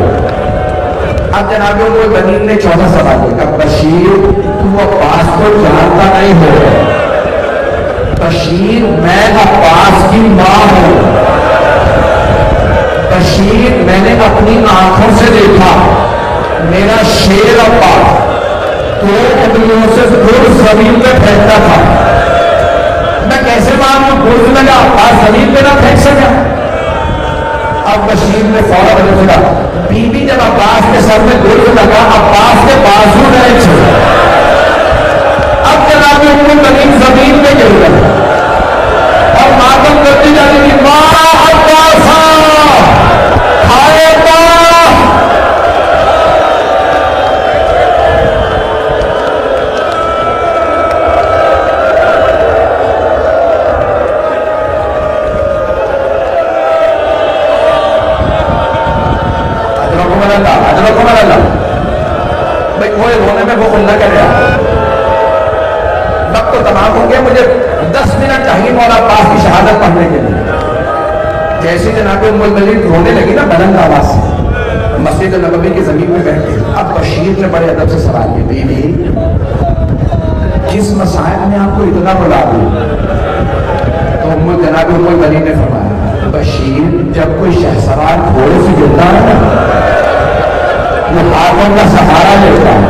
اب جناب ام البنین نے چوتھا سوال کیا کہ بشیر تو عباس کو جانتا نہیں ہو؟ بشیر میں عباس کی ماں ہوں، بشیر میں نے اپنی آنکھوں سے دیکھا میرا شیر عباس دو انگلیوں سے دور زمین پہ پھینکتا تھا، میں کیسے مانوں گرز لگا عباس زمین پہ نہ پھینک سکا؟ اب بشیر نے فوراً کہا بیوی جب عباس کے سر میں گرز لگا عباس کے بازو نہیں چھوڑا۔ اب جناب ام البنین زمین پہ گر گئی اور ماتم کرتی جاتی تھی ماں عباس ہائے ماں۔ ادرکم اللہ بھائی کوئی رونے میں وہ نہ کرے، وقت تو تمام ہو گیا، مجھے 10 منٹ چاہیے مولا عباس کی شہادت پڑھنے کے لیے۔ جیسے جناب ام البنین رونے لگی نا بلند آواز سے مسجد نبوی کی زمین میں بیٹھ کے، اب بشیر نے بڑے ادب سے سوال کیا بیوی کس مسائل نے آپ کو اتنا بلا دیا؟ تو جناب ام البنین نے فرمایا بشیر جب کوئی شہسوار گھوڑے سے گرتا ہے نا وہ ہاتھوں کا سہارا لیتا ہے،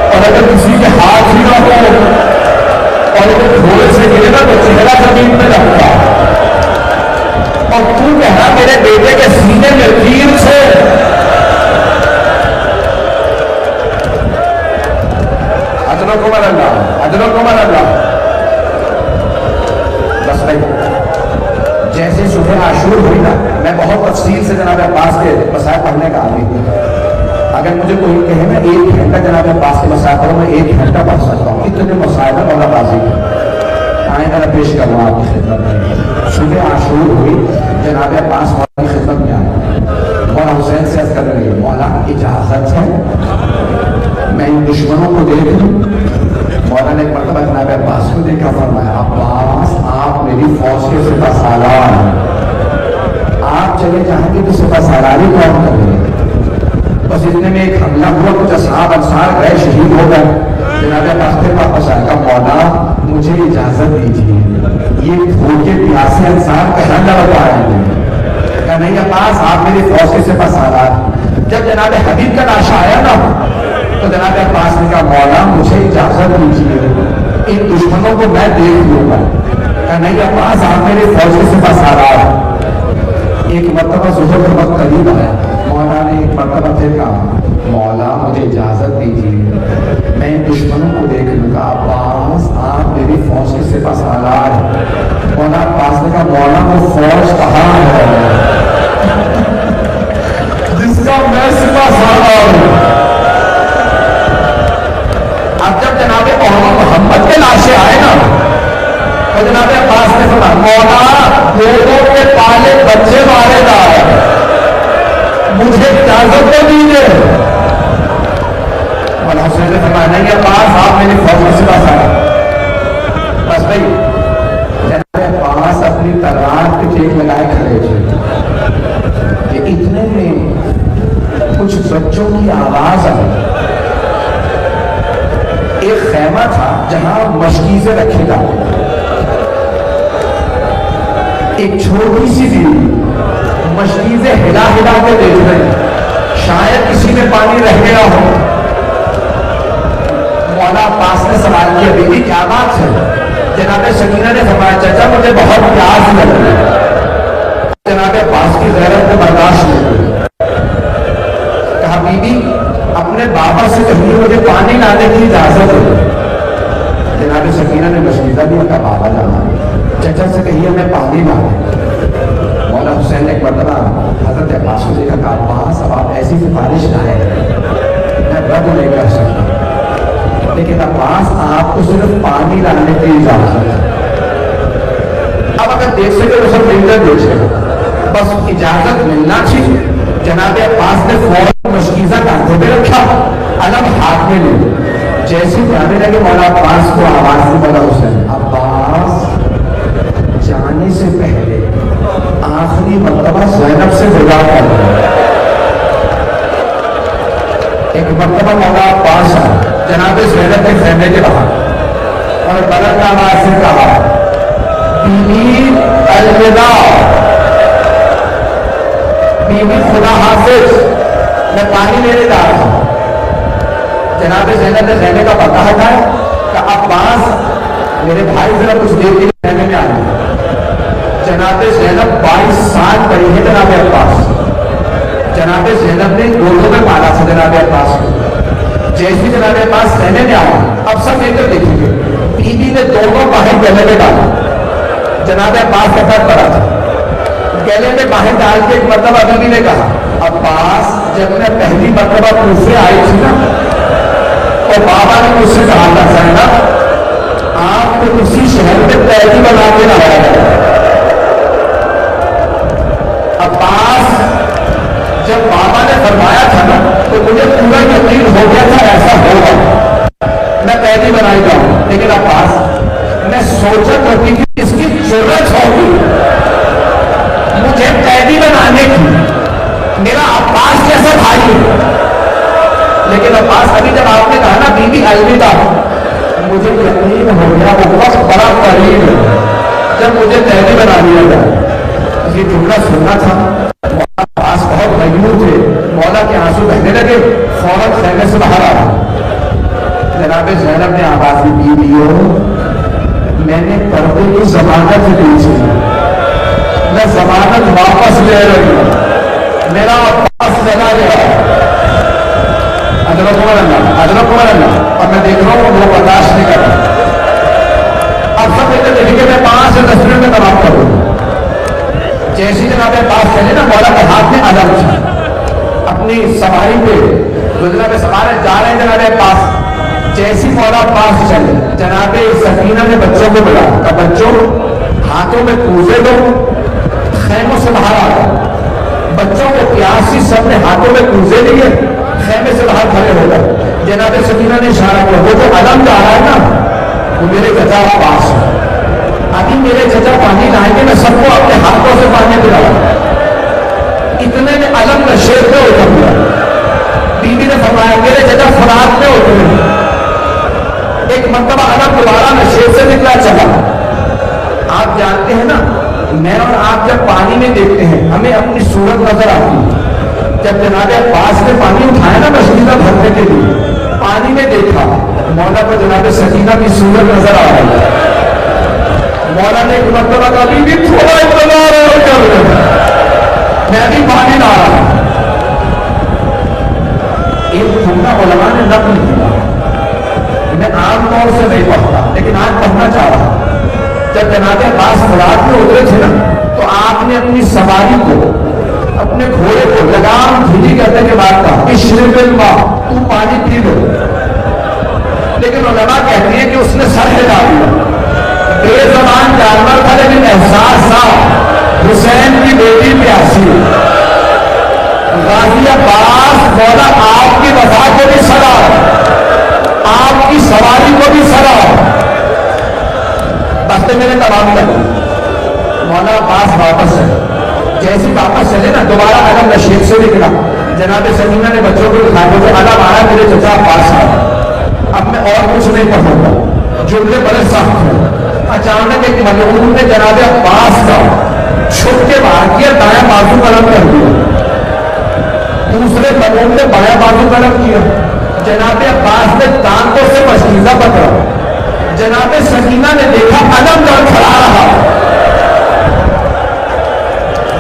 اور اگر کسی کے ہاتھ ہی نہ ہو اور اگر گھوڑے سے گرے نا تو چہرہ زمین پہ رکھتا ہے، اور تو کہنا میرے بیٹے کے سینے میں تیر سے۔ اجرکم اللہ، اجرکم اللہ۔ بس بھائی جیسے صبح عاشور ہوئی نا میں بہت تفصیل سے جناب عباس کے مسائل پڑھنے کا عادی ہوں، اگر مجھے کوئی کہے نا 1 گھنٹہ جناب عباس کے مسائل پڑھوں میں 1 گھنٹہ پڑھ سکتا ہوں، اتنے مسائل ہے مولا بازی آئیں ذرا پیش کروں آپ کی خدمت میں۔ صبح عاشور ہوئی جناب عباس مولا کی خدمت میں آئے، مولا حسین سے عرض کر رہے ہیں مولا اجازت ہے میں ان دشمنوں کو دیکھ لوں؟ مولا نے ایک مرتبہ جناب عباس کو دیکھا، فرمایا عباس آپ میری فوج کے سپہ سالار ہیں، آپ چلے جائیں گے تو سپہ سالاری کون کریں گے؟ بس اتنے میں ایک حملہ ہوا، کچھ اصحاب انصار گئے شہید ہو گئے، جناب عباس کے واپس آئے گا مولا مجھے اجازت دیجیے یہ بھوکے پیاسے انسان کہاں لڑ پائیں گے؟ کہ نہیں عباس آپ میری فوج کے سپہ سالار جب جناب حبیب کا لاشا آیا نا تو جناب عباس نے کہا مولا مجھے اجازت دیجیے ان دشمنوں کو میں دیکھ لوں گا. کہا نہیں عباس آپ میرے فوج کے سپاہ سالار. ایک مرتبہ ظہر کا وقت قریب آیا, مولا نے ایک مرتبہ پھر کہا مولا مجھے اجازت دیجیے میں ان دشمنوں کو دیکھ لوں گا. عباس آپ میری فوج کے سپاہ سالار. مولا عباس نے کہا مولا وہ فوج کہاں ہے جس کا میں سپاہ سالار ہوں. اب جب جناب محمد کے لاشیں آئے نا تو جناب عباس نے فرمایا مولا لوگوں کے پالے بچے مارے جا رہے مجھے اجازت تو دیجیے. مولا حسین نے فرمایا نہیں عباس آپ میری فوج کے سپاہ سالار. بس بھائی جناب عباس اپنی تلوار پہ ٹیک لگائے کھڑے تھے کہ اتنے میں کچھ بچوں کی آواز آئی. ایک خیمہ تھا جہاں مشکیزیں رکھے جاتے, ایک چھوٹی سی بھی مشکیزیں ہلا ہلا کے دیکھ رہے ہیں شاید کسی میں پانی رہ گیا ہو. مولا عباس نے سوال کیا بیوی کیا بات ہے؟ جناب سکینہ نے فرمایا چچا مجھے بہت پیاس لگ رہی ہے. جناب عباس کی غیرت کو برداشت نہیں ہوئی. کہا بیوی اپنے بابا سے کہیے مجھے پانی لانے کی اجازت ہو. جناب سکینہ نے مشکیزہ بھی کہا بابا جانا چچا سے کہیے میں پانی لا دیں. مولا حسین نے ایک مرتبہ حضرت عباس کو دیکھا کہا عباس اب آپ ایسی سفارش لائے میں رد نہیں کر سکتا لیکن عباس آپ کو صرف پانی لانے کی اجازت ہے. اب اگر دیکھ سکے تو سب فنگر دیکھ سکے بس اجازت ملنا چاہیے. جناب عباس نے فوراً مشکیزہ کاندھے پہ رکھا علم ہاتھ میں لے. جیسے جانے لگے مولا عباس کو آواز دی مولا حسین عباس جانے سے پہلے آخری مرتبہ زینب سے ودا کر دیں. ایک مرتبہ مولا عباس جناب زینب کے خیمے کے باہر اور بلند آواز سے کہا بیوی الوداع بیوی خدا حافظ میں پانی لینے جا رہا ہوں. جناب زینب نے خیمے کا پردہ ہٹایا کہ عباس میرے بھائی ذرا کچھ دیر کے لیے خیمے میں آئے. جناب زینب 22 سال پڑی ہے جناب عباس. جناب زینب نے گودوں میں مارا تھا جناب عباس کو. جیسے جناب عباس خیمے میں آیا اب سب مل کر دیکھیں گے بیوی نے دونوں باہیں گلے میں ڈالا. جناب عباس کا سر پڑا تھا گلے میں باہیں ڈال کے ایک مرتبہ بیوی نے کہا عباس جب میں پہلی مرتبہ کوفے آئی تھی نا تو بابا نے مجھ سے کہا تھا زینب آپ کو اسی شہر میں قیدی بنا کے لایا گیا. عباس جب بابا نے فرمایا تھا نا تو مجھے پورا یقین ہو گیا تھا ایسا ہوگا میں قیدی بنائی جاؤں. لیکن عباس میں سوچا کرتی کہ اس کی ضرورت ہوگی مجھے قیدی بنانے کی, میرا عباس جیسا بھائی ہے. لیکن عباس ابھی جب آپ نے کہا نا بیوی الوداع مجھے یقین ہو گیا وہ وقت بڑا قریب ہے جب مجھے قیدی بنا دیا جائے. یہ جملہ سننا تھا. مولا عباس بہت مجبور تھے. مولا کے آنسو بہنے لگے فوراً خیمے سے باہر آ گئے. جناب زینب نے آواز دی بیویوں میں نے پردے کی ضمانت دی تھی میں ضمانت واپس لے رہی ہوں. میرا عباس چلا گیا ادرک اور میں دیکھ رہا ہوں وہ برداشت نہیں کر رہا. اب سب دیکھیں کہ میں 5 سے 10 منٹ میں تمام کروں. جیسی جناب عباس چلے نا مولا کے ہاتھ میں علم تھا اپنی سواری پہ جو جناب سوارے جا رہے ہیں جناب عباس. جیسی مولا عباس چلے جناب سکینہ نے بچوں کو بلایا کہ بچوں ہاتھوں میں کوزے دو. خیموں سے باہر آ گئے. بچوں کو پیاسی سب نے ہاتھوں میں کوزے لیے خیمے سے باہر کھڑے ہو گئے. جناب سکینہ نے اشارہ کیا وہ جو علم جا رہا ہے نا وہ میرے چچا عباس ہے. ابھی میرے چچا پانی لائیں گے میں سب کو اپنے ہاتھوں سے پانی پلاؤں. اتنے میں علم نشیب میں اتر گیا. بیوی نے فرمایا میرے چچا فرات میں اترے. ایک مرتبہ علم دوبارہ نشیب سے نکلا چلا. آپ جانتے ہیں نا میں اور آپ جب پانی میں دیکھتے ہیں ہمیں اپنی صورت نظر آتی ہے جب جناب عباس نے پانی اٹھایا نا مشینہ بھرنے کے لیے، پانی میں دیکھا مولا کو جناب سکینہ کی صورت نظر آ رہی ہے. مولا نے ایک مرتبہ کہا بی تھوڑا انتظار کر لیں، میں بھی پانی لا رہا ہوں. ایک جملہ علماء نے نقل کیا، میں عام طور سے نہیں پڑھتا لیکن آج پڑھنا چاہ رہا ہوں. جب جناب عباس فرات میں اترے تھے نا تو آپ نے اپنی سواری کو، اپنے گھوڑے کو لگام بھیجی کرنے کے بعد کہا اشرب الماء، تم پانی پی لو. لیکن علماء کہتے ہیں کہ اس نے سر ہلا دیا. بے زبان جانور تھا لیکن احساس تھا حسین کی بیٹی پیاسی. غازی عباس مولا آپ کی وفا کو بھی سلا، آپ کی سواری کو بھی سلا. بستے میں نے تمام کر مولا عباس واپس ہے. جیسے واپس چلے نا دوبارہ علم نشیب سے نکلا. جناب سکینہ نے بچوں کو دکھایا مجھے علم آیا میرے چچا عباس ہے، اب میں اور کچھ نہیں پڑھوں گا. جملے بڑے سخت ہیں. اچانک ایک ملعون نے جناب عباس کا چھپ کے باہر کیا، دایاں بازو قلم کر دیا. دوسرے ملعون نے بایاں بازو قلم کیا. جناب عباس نے دانتوں سے پشیزہ پکڑا. جناب سکینہ نے دیکھا علم کھڑا رہا.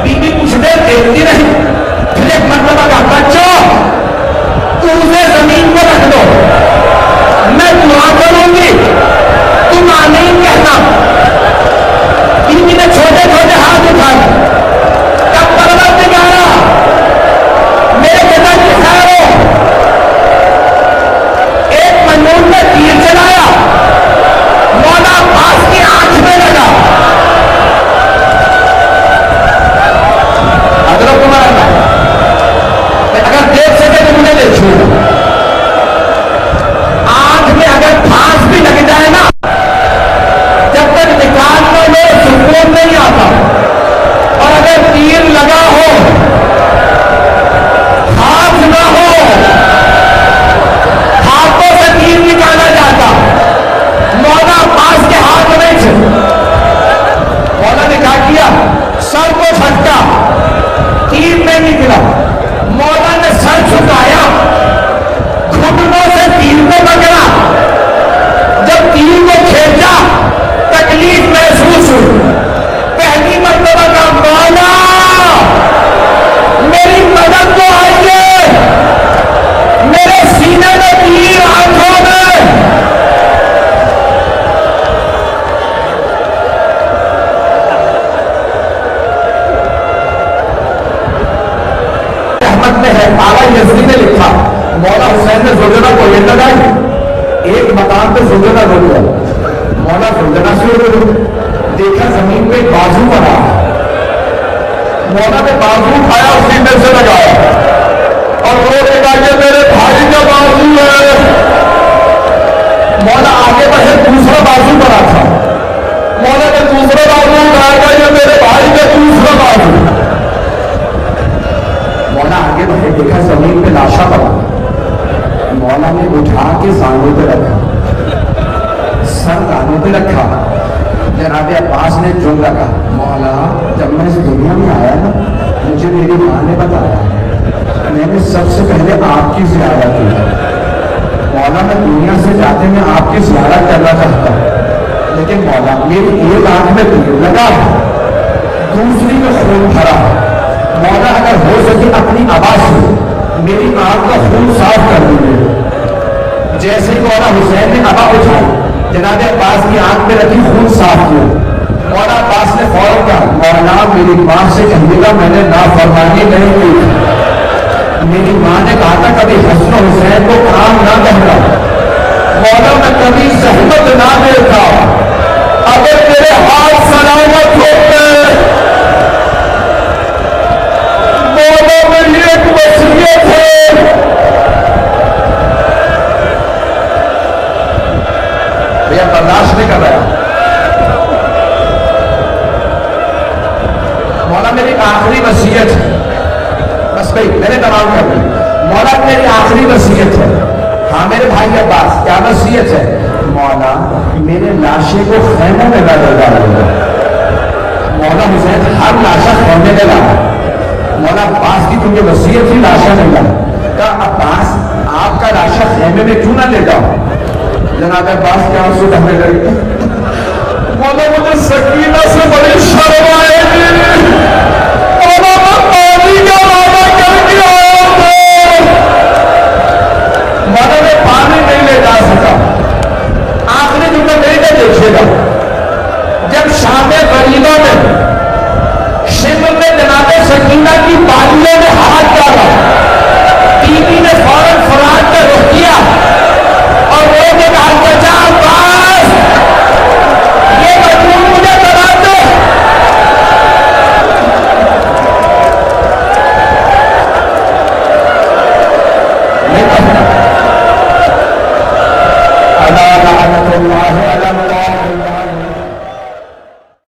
بیوی کچھ دیر دیکھتی نہیں، پھر ایک مرتبہ کہا بچوں اسے زمین کو رکھ دو، میں دعا کروں گی، تم آمین کہنا. بیوی نے چھوٹے چھوٹے ہاتھ اٹھائے. کب پروردگارا میرے پتا کی خیر ہو. ایک مجنون نے تیر چلایا، مولا عباس کی آنکھ میں لگا. حضرت تمہارا اگر دیکھ سکے تو مجھے دیکھوں گا. آنکھ میں اگر پھانس بھی لگ جائے نا، جب تک نکالنے میں سکون نہیں آتا. اور اگر تیر لگا ہو، ہاتھ نہ ہو، ہاتھوں سے تیر نکالا جاتا. مولا عباس کے ہاتھ میں تھے. مولا نے کیا کیا؟ سر کو جھٹکا، تیر نہیں نکلا. مولا نے سر جھکایا، گھٹنوں سے تیر کو پکڑا. جب تیر کو کھینچا تکلیف محسوس ہوئی. پہلی مرتبہ کا مولا میری مدد کو آئیے، میرے سینے میں تیر، آنکھوں میں. احمد میں ہے، اعلیٰ یزدی نے لکھا مولا حسین نے زوجنا کو یہ لگائی. ایک مقام پہ زوجنا رو گیا. مولا زوجنا سے رو دیکھا زمین پہ بازو بنا. مولا نے بازو اٹھایا اسی میں سے لگایا اور رو کے کہا یہ میرے بھائی کا بازو ہے. مولا آگے بڑھے، دوسرا بازو بنا تھا. مولا نے دوسرا بازو اٹھایا، یہ میرے بھائی کا دوسرا بازو. مولا آگے بڑھے، دیکھا زمین پہ لاشا پڑا. مولا نے اٹھا کے زانوں پہ رکھا، سر زانوں پہ رکھا. جناب عباس نے جملہ کہا مولا جب میں اس دنیا میں آیا نا مجھے میری ماں نے بتایا میں نے سب سے پہلے آپ کی زیارت کی. مولا میں دنیا سے جاتے میں آپ کی زیارت کرنا چاہتا ہوں لیکن مولا میری ایک آنکھ میں تیر لگا، دوسری میں خون بھرا. مولا اگر ہو سکے اپنی آواز سے میری آنکھ کا خون صاف کر دیجیے. جیسے مولا حسین نے ابا اٹھائی، جناب عباس کی آنکھ میں رکھی، خون صاف کیا. مولا عباس نے فوراً کہا مولا میری ماں سے کہیے گا میں نے نافرمانی نہیں کی. میری ماں نے کہا تھا کبھی حسن حسین کو کام نہ کہنا. مولا میں کبھی زحمت نہ دیتا. اگر میرے ہاتھ سلامت ہوتے مولا میری ایک وصیت ہے. بھیا برداشت نہیں کر رہا. مولا میری آخری وصیت ہے، بس بھائی میں نے تمام کر دی. مولا میری آخری وصیت ہے. ہاں میرے بھائی عباس کیا وصیت ہے؟ مولا میرے لاشے کو خیموں میں نہ ڈالو. مولا حسین ہر لاشا خیمے میں لایا. مولا عباس کی کیونکہ وصیت تھی لاشا نہیں لایا. کہا عباس آپ کا لاشا خیمے میں کیوں نہ لے جاؤ؟ جناب عباس کے آنسو بہنے لگے. مولا مجھے سکینہ سے بڑی شرم آئے گی.